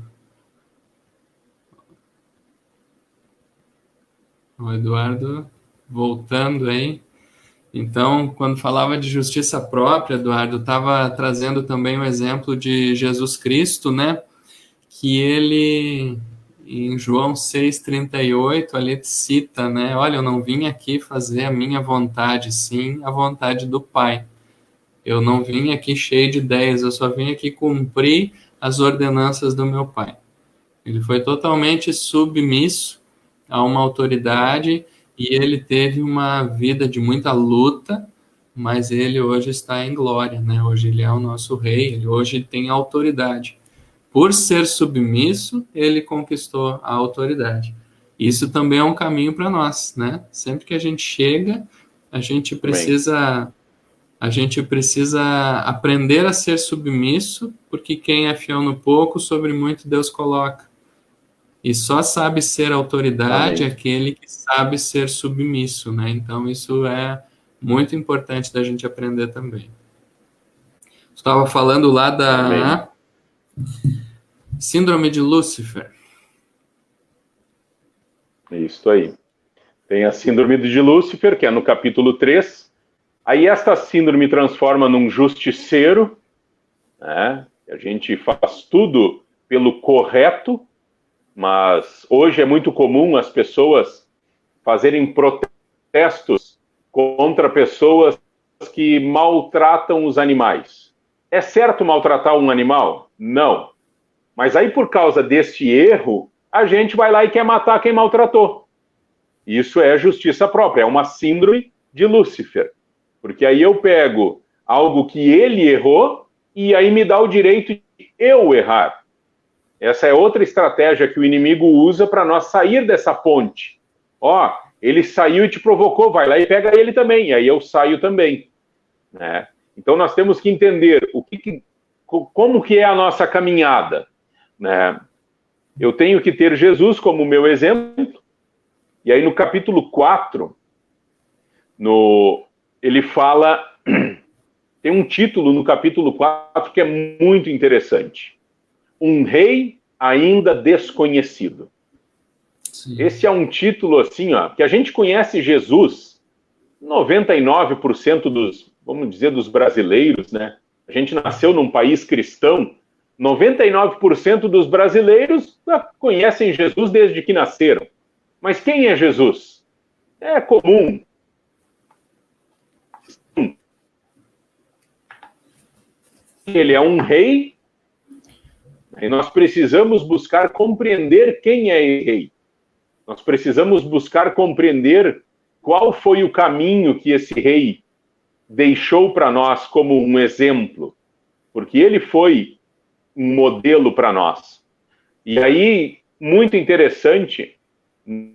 O Eduardo voltando aí. Então, quando falava de justiça própria, Eduardo, estava trazendo também o exemplo de Jesus Cristo, né? Que ele, em João 6,38, ali cita, né? Olha, eu não vim aqui fazer a minha vontade, sim a vontade do Pai. Eu não vim aqui cheio de ideias, eu só vim aqui cumprir as ordenanças do meu Pai. Ele foi totalmente submisso a uma autoridade e ele teve uma vida de muita luta, mas ele hoje está em glória, né? Hoje ele é o nosso rei, ele hoje tem autoridade. por ser submisso, ele conquistou a autoridade. Isso também é um caminho para nós, né? Sempre que a gente chega, a gente precisa aprender a ser submisso, porque quem é fiel no pouco, sobre muito Deus coloca. E só sabe ser autoridade aquele que sabe ser submisso, né? Então, isso é muito importante da gente aprender também. Estava falando lá da Síndrome de Lúcifer. Isso aí. Tem a Síndrome de Lúcifer, que é no capítulo 3. Aí esta síndrome transforma num justiceiro, né? A gente faz tudo pelo correto, mas hoje é muito comum as pessoas fazerem protestos contra pessoas que maltratam os animais. É certo maltratar um animal? Não. Mas aí, por causa deste erro, a gente vai lá e quer matar quem maltratou. Isso é justiça própria, é uma síndrome de Lúcifer. Porque aí eu pego algo que ele errou e aí me dá o direito de eu errar. Essa é outra estratégia que o inimigo usa para nós sair dessa ponte. Ó, ele saiu e te provocou, vai lá e pega ele também, e aí eu saio também. Né? Então nós temos que entender como que é a nossa caminhada. Né? Eu tenho que ter Jesus como meu exemplo, e aí no capítulo 4, ele fala, tem um título no capítulo 4 que é muito interessante. Um rei ainda desconhecido. Sim. Esse é um título assim, ó, que a gente conhece Jesus, 99% vamos dizer, dos brasileiros, né? A gente nasceu num país cristão, 99% dos brasileiros conhecem Jesus desde que nasceram. Mas quem é Jesus? É comum. Ele é um rei, e nós precisamos buscar compreender quem é esse rei. Nós precisamos buscar compreender qual foi o caminho que esse rei deixou para nós como um exemplo, porque ele foi um modelo para nós. E aí, muito interessante, o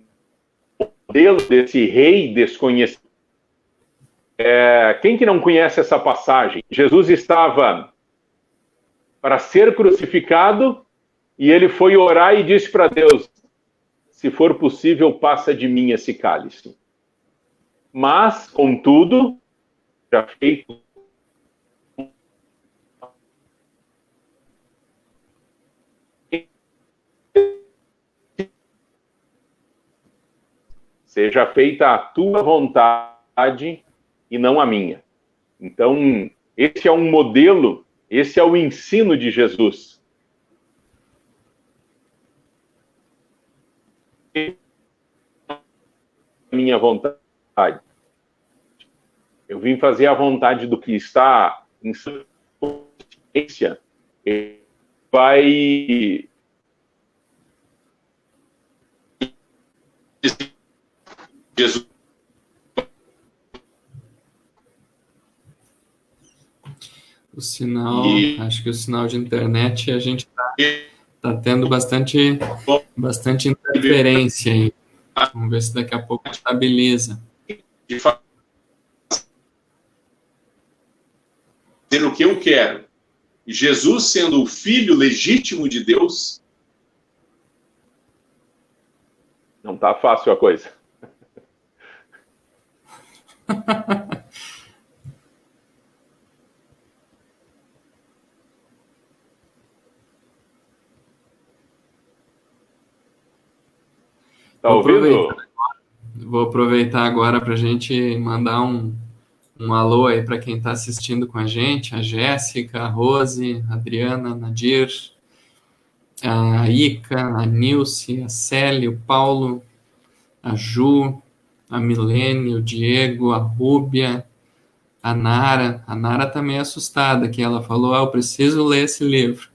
modelo desse rei desconhecido. Quem que não conhece essa passagem? Jesus estava para ser crucificado e ele foi orar e disse para Deus: se for possível, passa de mim esse cálice. Mas, contudo, já feito seja feita a tua vontade e não a minha. Então, esse é um modelo, esse é o ensino de Jesus. Minha vontade. Eu vim fazer a vontade do que está em sua consciência. Vai Jesus. O sinal, acho que o sinal de internet a gente tá tendo bastante interferência aí. Vamos ver se daqui a pouco estabiliza. Fazer o que eu quero. Jesus sendo o filho legítimo de Deus. Não tá fácil a coisa. Tá ouvindo? Vou aproveitar agora para a gente mandar um alô aí para quem está assistindo com a gente, a Jéssica, a Rose, a Adriana, a Nadir, a Ica, a Nilce, a Célia, o Paulo, a Ju, a Milene, o Diego, a Rúbia, a Nara. A Nara tá meio assustada, que ela falou, eu preciso ler esse livro.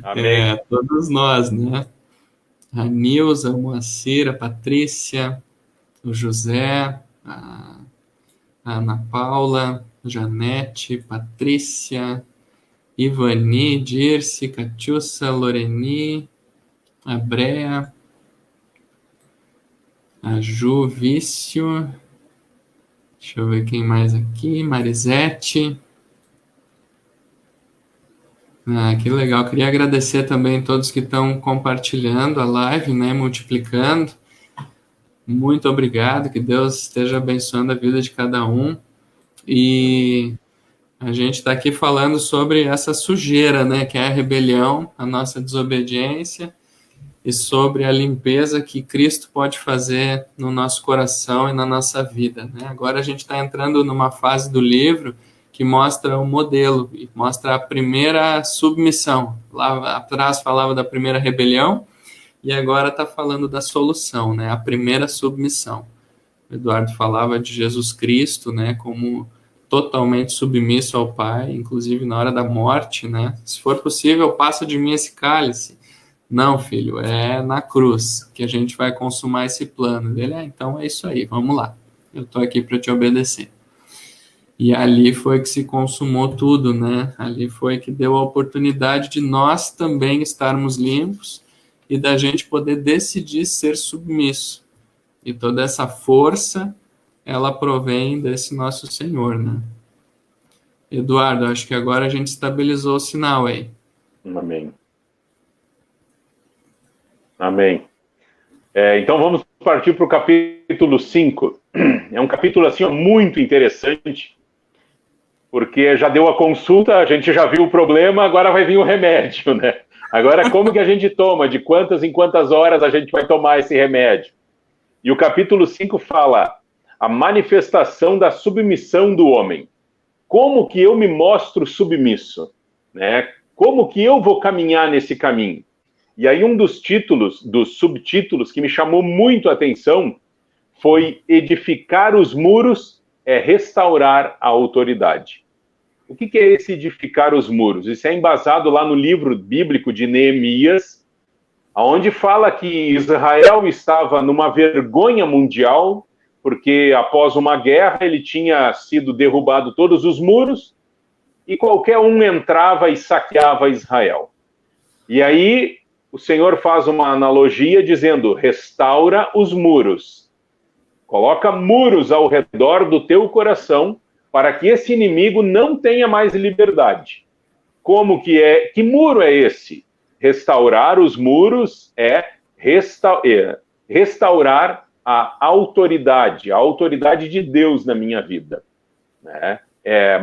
Amém. Todos nós, né? A Nilza, a Moacir, a Patrícia, o José, a Ana Paula, Janete, Patrícia, Ivani, Dirce, Catiúcia, Loreni, a Brea, a Ju, Vício, deixa eu ver quem mais aqui, Marisete. Que legal, queria agradecer também a todos que estão compartilhando a live, né, multiplicando. Muito obrigado, que Deus esteja abençoando a vida de cada um. E a gente está aqui falando sobre essa sujeira, né, que é a rebelião, a nossa desobediência, e sobre a limpeza que Cristo pode fazer no nosso coração e na nossa vida, né? Agora a gente está entrando numa fase do livro que mostra o modelo, e mostra a primeira submissão. Lá atrás falava da primeira rebelião, e agora está falando da solução, né? A primeira submissão. O Eduardo falava de Jesus Cristo, né, como totalmente submisso ao Pai, inclusive na hora da morte, né? Se for possível, passa de mim esse cálice. Não, filho, é na cruz que a gente vai consumar esse plano. Ele, então é isso aí, vamos lá. Eu estou aqui para te obedecer. E ali foi que se consumou tudo, né? Ali foi que deu a oportunidade de nós também estarmos limpos e da gente poder decidir ser submisso. E toda essa força, ela provém desse nosso Senhor, né? Eduardo, acho que agora a gente estabilizou o sinal aí. Amém. Amém. Então vamos partir para o capítulo 5. É um capítulo assim muito interessante, porque já deu a consulta, a gente já viu o problema, agora vai vir o remédio, né? Agora como que a gente toma? De quantas em quantas horas a gente vai tomar esse remédio? E o capítulo 5 fala a manifestação da submissão do homem. Como que eu me mostro submisso? Né? Como que eu vou caminhar nesse caminho? E aí um dos subtítulos que me chamou muito a atenção foi edificar os muros é restaurar a autoridade. O que é esse edificar os muros? Isso é embasado lá no livro bíblico de Neemias, onde fala que Israel estava numa vergonha mundial, porque após uma guerra ele tinha sido derrubado todos os muros, e qualquer um entrava e saqueava Israel. E aí o Senhor faz uma analogia dizendo, restaura os muros. Coloca muros ao redor do teu coração, para que esse inimigo não tenha mais liberdade. Como que é? Que muro é esse? Restaurar os muros é restaurar a autoridade de Deus na minha vida. Né?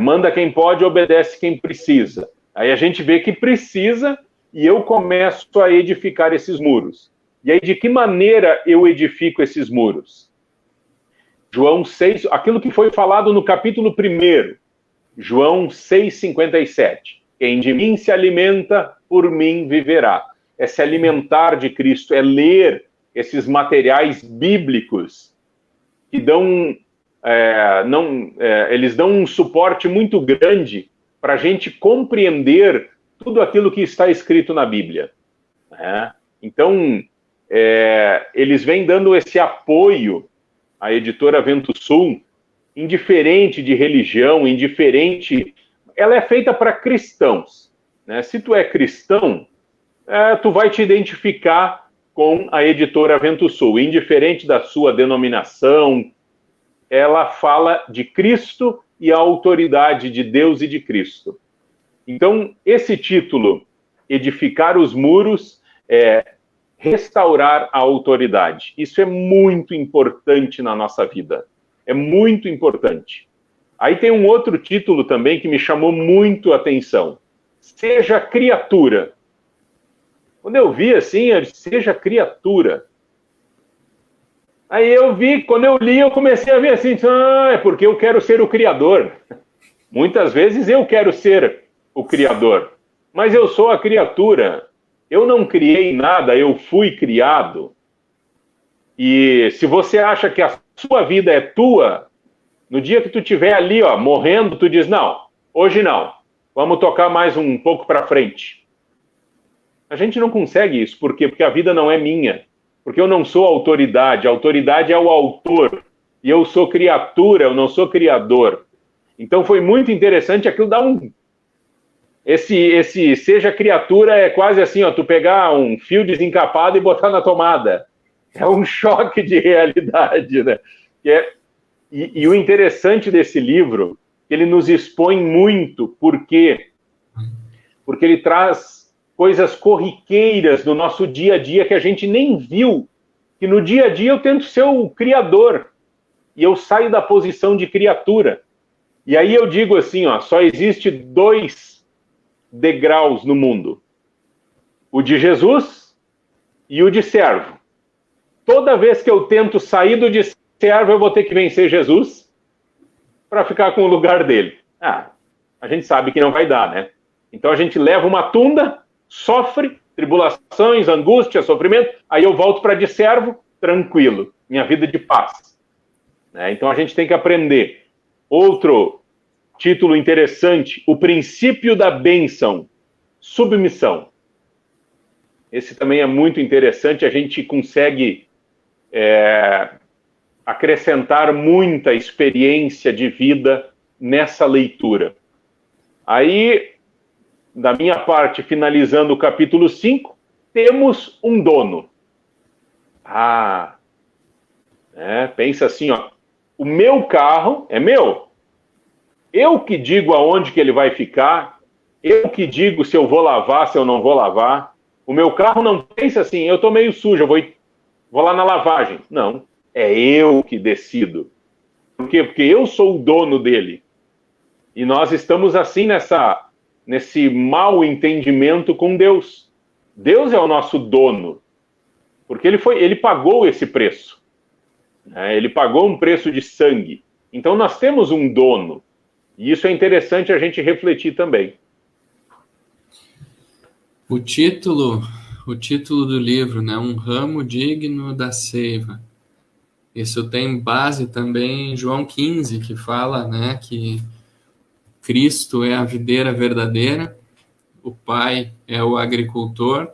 Manda quem pode, obedece quem precisa. Aí a gente vê que precisa e eu começo a edificar esses muros. E aí de que maneira eu edifico esses muros? João 6, aquilo que foi falado no capítulo 1, João 6,57. Quem de mim se alimenta, por mim viverá. É se alimentar de Cristo, é ler esses materiais bíblicos que dão, eles dão um suporte muito grande para a gente compreender tudo aquilo que está escrito na Bíblia. Né? Então, eles vêm dando esse apoio à editora Vento Sul, indiferente de religião, indiferente... Ela é feita para cristãos. Né? Se tu é cristão, tu vai te identificar com a editora Vento Sul. Indiferente da sua denominação, ela fala de Cristo e a autoridade de Deus e de Cristo. Então, esse título, Edificar os Muros, é restaurar a autoridade. Isso é muito importante na nossa vida. É muito importante. Aí tem um outro título também que me chamou muito a atenção. Seja criatura. Quando eu vi assim, eu disse, seja criatura. Aí eu vi, quando eu li, eu comecei a ver assim, é porque eu quero ser o Criador. Muitas vezes eu quero ser o Criador, mas eu sou a criatura. Eu não criei nada, eu fui criado. E se você acha que a sua vida é tua, no dia que tu estiver ali, morrendo, tu diz, não, hoje não. Vamos tocar mais um pouco para frente. A gente não consegue isso. Por quê? Porque a vida não é minha. Porque eu não sou autoridade. A autoridade é o autor. E eu sou criatura, eu não sou criador. Então foi muito interessante. Aquilo dá esse seja criatura é quase assim, ó, tu pegar um fio desencapado e botar na tomada. É um choque de realidade, né? E o interessante desse livro, ele nos expõe muito, porque ele traz coisas corriqueiras do nosso dia a dia que a gente nem viu, que no dia a dia eu tento ser o criador, e eu saio da posição de criatura. E aí eu digo assim, ó, só existe 2 degraus no mundo: o de Jesus e o de servo. Toda vez que eu tento sair do de servo, eu vou ter que vencer Jesus para ficar com o lugar dele. A gente sabe que não vai dar, né? Então a gente leva uma tunda, sofre tribulações, angústia, sofrimento, aí eu volto para de servo, tranquilo, minha vida de paz. Então a gente tem que aprender. Outro título interessante: o princípio da bênção, submissão. Esse também é muito interessante, a gente consegue acrescentar muita experiência de vida nessa leitura. Aí, da minha parte, finalizando o capítulo 5, temos um dono. Pensa assim, ó, o meu carro é meu. Eu que digo aonde que ele vai ficar, eu que digo se eu vou lavar, se eu não vou lavar. O meu carro não pensa assim, eu tô meio sujo, eu vou lá na lavagem. Não, é eu que decido. Por quê? Porque eu sou o dono dele. E nós estamos assim nesse mau entendimento com Deus. Deus é o nosso dono, porque ele pagou esse preço. Ele pagou um preço de sangue. Então nós temos um dono. E isso é interessante a gente refletir também. O título do livro, né? Um ramo digno da seiva. Isso tem base também em João 15, que fala, né, que Cristo é a videira verdadeira, o Pai é o agricultor,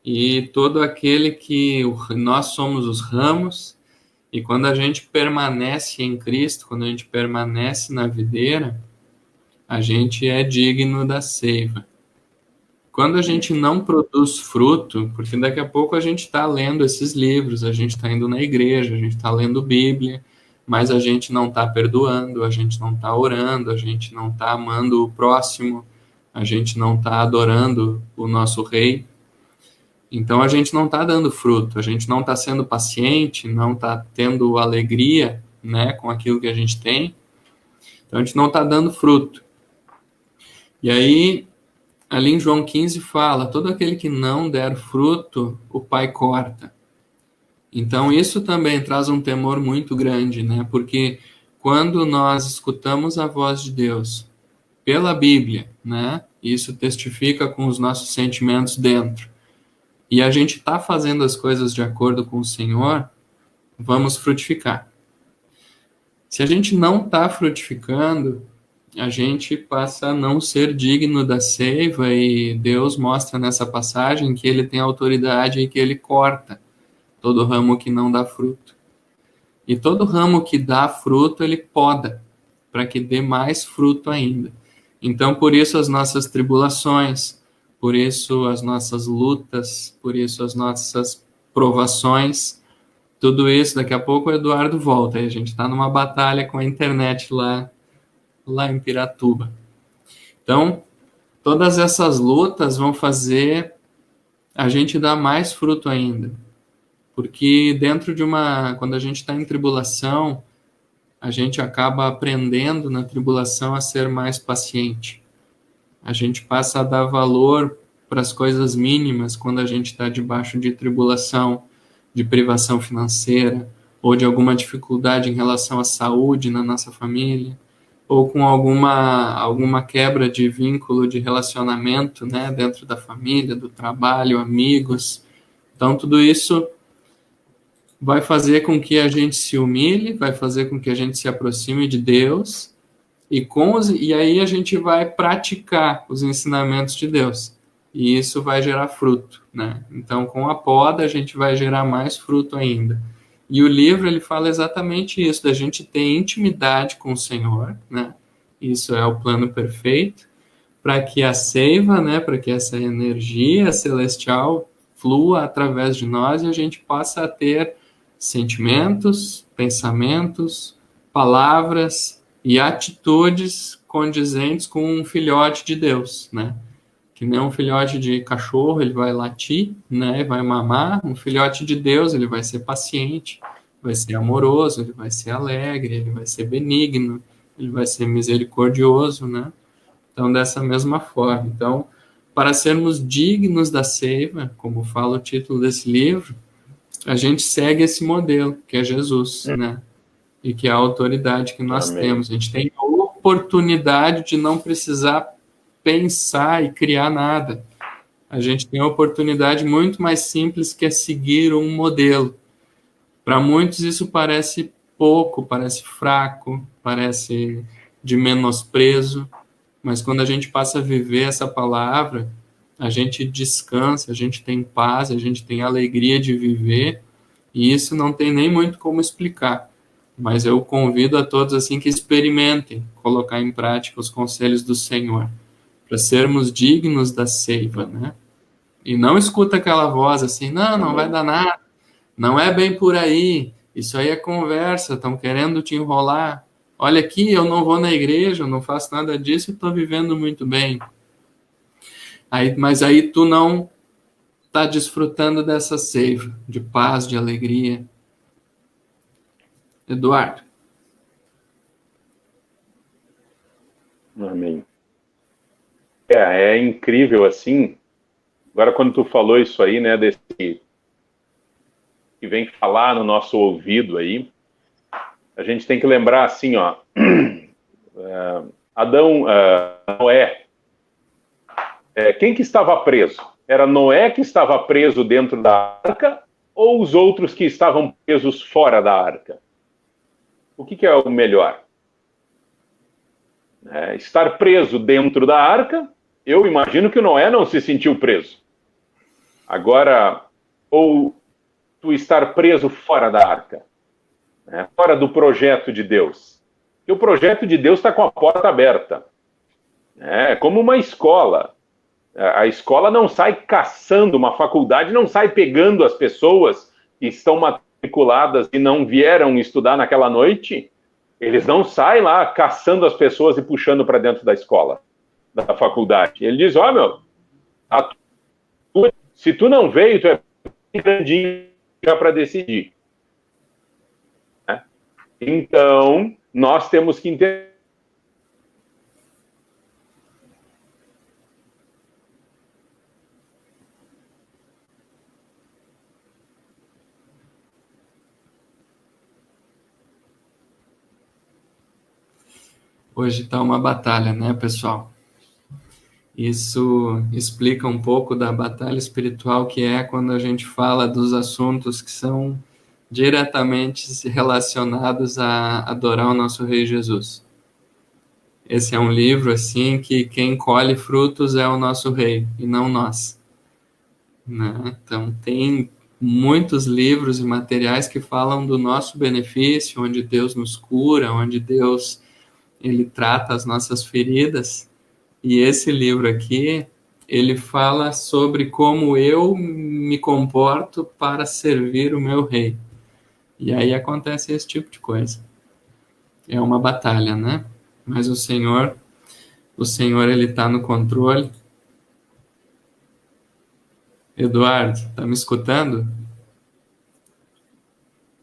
e todo aquele que nós somos os ramos, e quando a gente permanece em Cristo, quando a gente permanece na videira, a gente é digno da seiva. Quando a gente não produz fruto, porque daqui a pouco a gente está lendo esses livros, a gente está indo na igreja, a gente está lendo Bíblia, mas a gente não está perdoando, a gente não está orando, a gente não está amando o próximo, a gente não está adorando o nosso rei. Então a gente não está dando fruto, a gente não está sendo paciente, não está tendo alegria, né, com aquilo que a gente tem. Então a gente não está dando fruto. E aí, ali em João 15 fala, todo aquele que não der fruto, o Pai corta. Então isso também traz um temor muito grande, né? Porque quando nós escutamos a voz de Deus pela Bíblia, né? Isso testifica com os nossos sentimentos dentro. E a gente está fazendo as coisas de acordo com o Senhor, vamos frutificar. Se a gente não está frutificando, a gente passa a não ser digno da seiva, e Deus mostra nessa passagem que ele tem autoridade e que ele corta todo ramo que não dá fruto. E todo ramo que dá fruto, ele poda, para que dê mais fruto ainda. Então, por isso as nossas tribulações, por isso as nossas lutas, por isso as nossas provações, tudo isso, daqui a pouco o Eduardo volta, e a gente está numa batalha com a internet lá em Piratuba. Então, todas essas lutas vão fazer a gente dar mais fruto ainda. Porque quando a gente está em tribulação, a gente acaba aprendendo na tribulação a ser mais paciente. A gente passa a dar valor para as coisas mínimas quando a gente está debaixo de tribulação, de privação financeira, ou de alguma dificuldade em relação à saúde na nossa família, ou com alguma quebra de vínculo de relacionamento, né, dentro da família, do trabalho, amigos. Então, tudo isso vai fazer com que a gente se humilhe, vai fazer com que a gente se aproxime de Deus, e aí a gente vai praticar os ensinamentos de Deus. E isso vai gerar fruto, né? Então, com a poda, a gente vai gerar mais fruto ainda. E o livro, ele fala exatamente isso, da gente ter intimidade com o Senhor, né? Isso é o plano perfeito, para que a seiva, né, para que essa energia celestial flua através de nós e a gente possa ter sentimentos, pensamentos, palavras e atitudes condizentes com um filhote de Deus, né? Que nem um filhote de cachorro, ele vai latir, né, vai mamar. Um filhote de Deus, ele vai ser paciente, vai ser amoroso, ele vai ser alegre, ele vai ser benigno, ele vai ser misericordioso, né? Então, dessa mesma forma. Então, para sermos dignos da seiva, como fala o título desse livro, a gente segue esse modelo, que é Jesus, né? E que é a autoridade que nós temos. A gente tem a oportunidade de não precisar pensar e criar nada. A gente tem uma oportunidade muito mais simples, que é seguir um modelo. Para muitos isso parece pouco, parece fraco, parece de menosprezo, mas quando a gente passa a viver essa palavra, a gente descansa, a gente tem paz, a gente tem alegria de viver, e isso não tem nem muito como explicar. Mas eu convido a todos assim que experimentem colocar em prática os conselhos do Senhor, para sermos dignos da seiva, né? E não escuta aquela voz assim, não vai dar nada, não é bem por aí, isso aí é conversa, estão querendo te enrolar. Olha aqui, eu não vou na igreja, eu não faço nada disso e estou vivendo muito bem. Mas aí tu não está desfrutando dessa seiva de paz, de alegria. Eduardo. Amém. É incrível assim. Agora, quando tu falou isso aí, né, desse que vem falar no nosso ouvido aí, a gente tem que lembrar assim, ó, Noé, quem que estava preso? Era Noé que estava preso dentro da arca ou os outros que estavam presos fora da arca? O que é o melhor? Estar preso dentro da arca, eu imagino que Noé não se sentiu preso. Agora, ou tu estar preso fora da arca, fora do projeto de Deus. E o projeto de Deus está com a porta aberta. É como uma escola. A escola não sai caçando, uma faculdade não sai pegando as pessoas que estão matriculadas e não vieram estudar naquela noite. Eles não saem lá caçando as pessoas e puxando para dentro da escola, da faculdade. Ele diz, se tu não veio, tu é grandinho já para decidir. Então, nós temos que entender. Hoje está uma batalha, né, pessoal? Isso explica um pouco da batalha espiritual que é quando a gente fala dos assuntos que são diretamente relacionados a adorar o nosso Rei Jesus. Esse é um livro, assim, que quem colhe frutos é o nosso Rei, e não nós. Né? Então, tem muitos livros e materiais que falam do nosso benefício, onde Deus nos cura, onde Deus ele trata as nossas feridas. E esse livro aqui, ele fala sobre como eu me comporto para servir o meu rei. E aí acontece esse tipo de coisa. É uma batalha, né? Mas o Senhor ele está no controle. Eduardo, tá me escutando?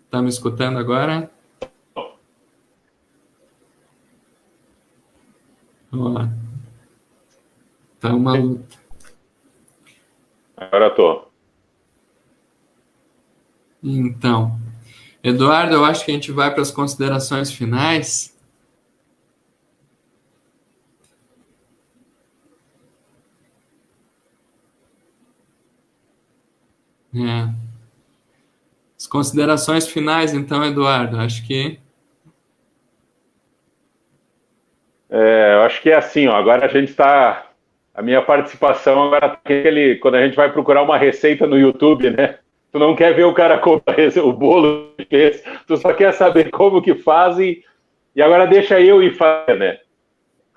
Tá me escutando agora? Ó, tá uma luta. Agora tô. Então, Eduardo, eu acho que a gente vai para as considerações finais. As considerações finais, então, Eduardo, acho que... Eu acho que é assim, ó, agora a gente está... A minha participação agora tá quando a gente vai procurar uma receita no YouTube, né? Tu não quer ver o cara comer o bolo que fez, tu só quer saber como que faz e agora deixa eu ir fazer, né?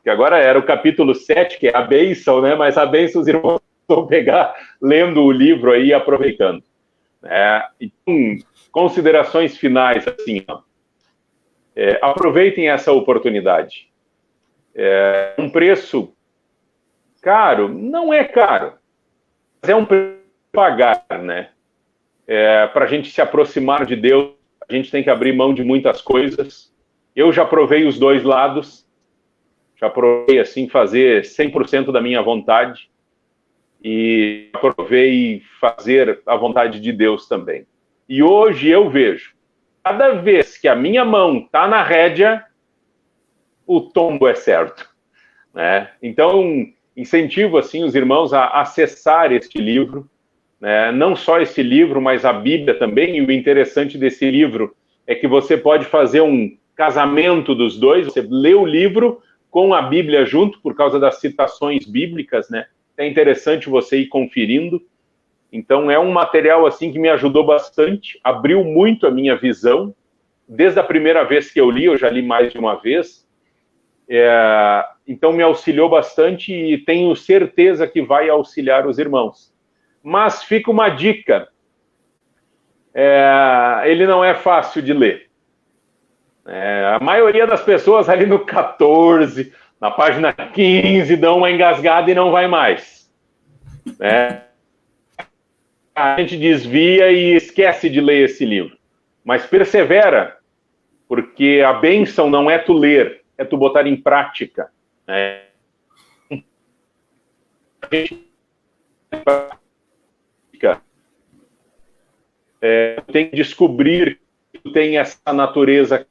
que agora era o capítulo 7, que é a bênção, né? Mas a bênção os irmãos vão pegar lendo o livro aí e aproveitando. Então, considerações finais, assim, ó. Aproveitem essa oportunidade. Um preço caro, não é caro, mas é um preço a pagar, né? Para a gente se aproximar de Deus, a gente tem que abrir mão de muitas coisas. Eu já provei os dois lados, já provei, assim, fazer 100% da minha vontade e provei fazer a vontade de Deus também. E hoje eu vejo, cada vez que a minha mão está na rédea, o tombo é certo, né? Então, incentivo, assim, os irmãos a acessar este livro, né? Não só esse livro, mas a Bíblia também. E o interessante desse livro é que você pode fazer um casamento dos dois. Você lê o livro com a Bíblia junto, por causa das citações bíblicas, né? É interessante você ir conferindo. Então, é um material, assim, que me ajudou bastante, abriu muito a minha visão. Desde a primeira vez que eu li, eu já li mais de uma vez. Então, me auxiliou bastante e tenho certeza que vai auxiliar os irmãos. Mas fica uma dica, ele não é fácil de ler. A maioria das pessoas ali no 14, na página 15, dão uma engasgada e não vai mais. A gente desvia e esquece de ler esse livro. Mas persevera, porque a bênção não é tu ler, é tu botar em prática. Tem que descobrir que tu tem essa natureza.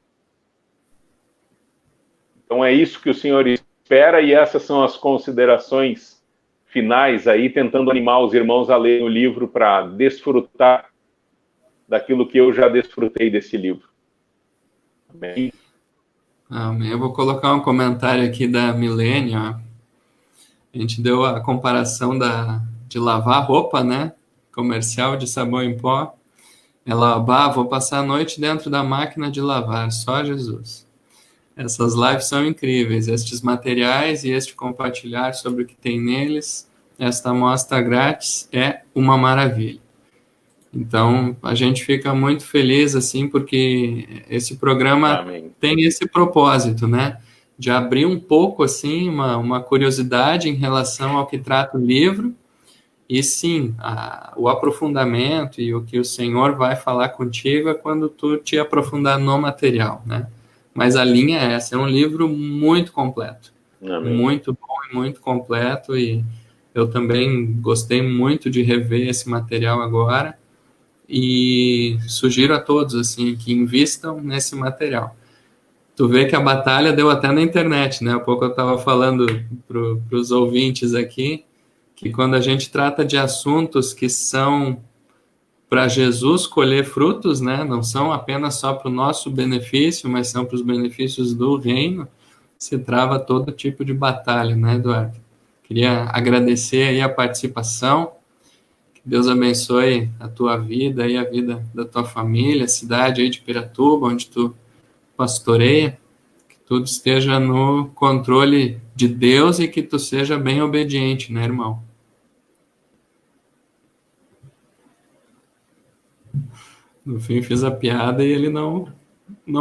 Então é isso que o Senhor espera, e essas são as considerações finais aí, tentando animar os irmãos a ler o livro para desfrutar daquilo que eu já desfrutei desse livro. Amém? Amém. Eu vou colocar um comentário aqui da Milene, ó. A gente deu a comparação de lavar roupa, né? Comercial de sabão em pó. Ela, vou passar a noite dentro da máquina de lavar, só Jesus. Essas lives são incríveis, estes materiais e este compartilhar sobre o que tem neles, esta amostra grátis é uma maravilha. Então, a gente fica muito feliz, assim, porque esse programa Amém. tem esse propósito, né? De abrir um pouco, assim, uma curiosidade em relação ao que trata o livro. E sim, o aprofundamento e o que o Senhor vai falar contigo é quando tu te aprofundar no material, né? Mas a linha é essa, é um livro muito completo. Amém. Muito bom e muito completo, e eu também gostei muito de rever esse material agora, e sugiro a todos, assim, que invistam nesse material. Tu vê que a batalha deu até na internet, né? Há pouco eu estava falando para os ouvintes aqui, que quando a gente trata de assuntos que são para Jesus colher frutos, né, não são apenas só para o nosso benefício, mas são para os benefícios do reino, se trava todo tipo de batalha, né, Eduardo? Queria agradecer aí a participação, que Deus abençoe a tua vida e a vida da tua família, a cidade aí de Piratuba, onde tu pastoreia, que tudo esteja no controle de Deus e que tu seja bem obediente, né, irmão? No fim, fiz a piada e ele não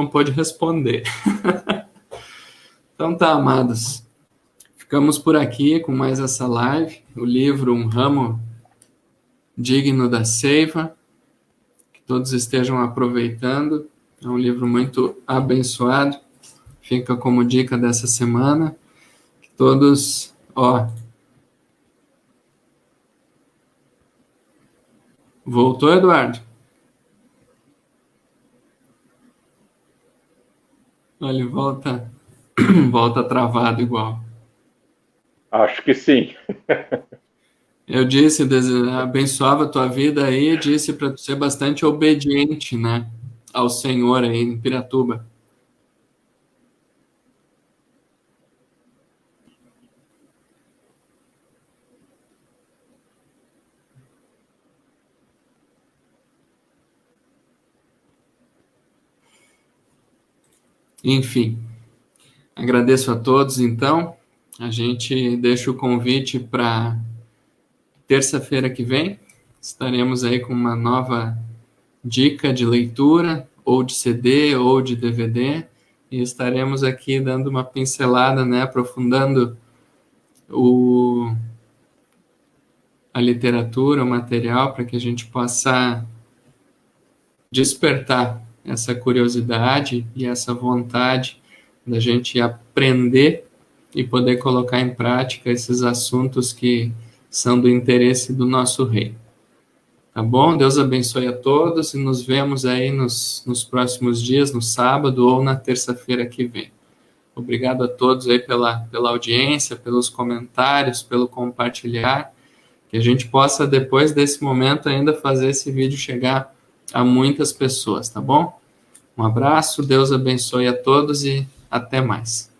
pôde responder. Então tá, amados. Ficamos por aqui com mais essa live. O livro Um Ramo Digno da Seiva. Que todos estejam aproveitando. É um livro muito abençoado. Fica como dica dessa semana. Que todos, Voltou, Eduardo? Olha, volta travado igual. Acho que sim. Eu disse, abençoava a tua vida aí, disse para tu ser bastante obediente, né, ao Senhor aí em Piratuba. Enfim, agradeço a todos, então, A gente deixa o convite para terça-feira que vem. Estaremos aí com uma nova dica de leitura, ou de CD, ou de DVD, e estaremos aqui dando uma pincelada, né, aprofundando a literatura, o material, para que a gente possa despertar essa curiosidade e essa vontade da gente aprender e poder colocar em prática esses assuntos que são do interesse do nosso rei. Tá bom? Deus abençoe a todos e nos vemos aí nos próximos dias, no sábado ou na terça-feira que vem. Obrigado a todos aí pela audiência, pelos comentários, pelo compartilhar, que a gente possa, depois desse momento, ainda fazer esse vídeo chegar a muitas pessoas, tá bom? Um abraço, Deus abençoe a todos e até mais.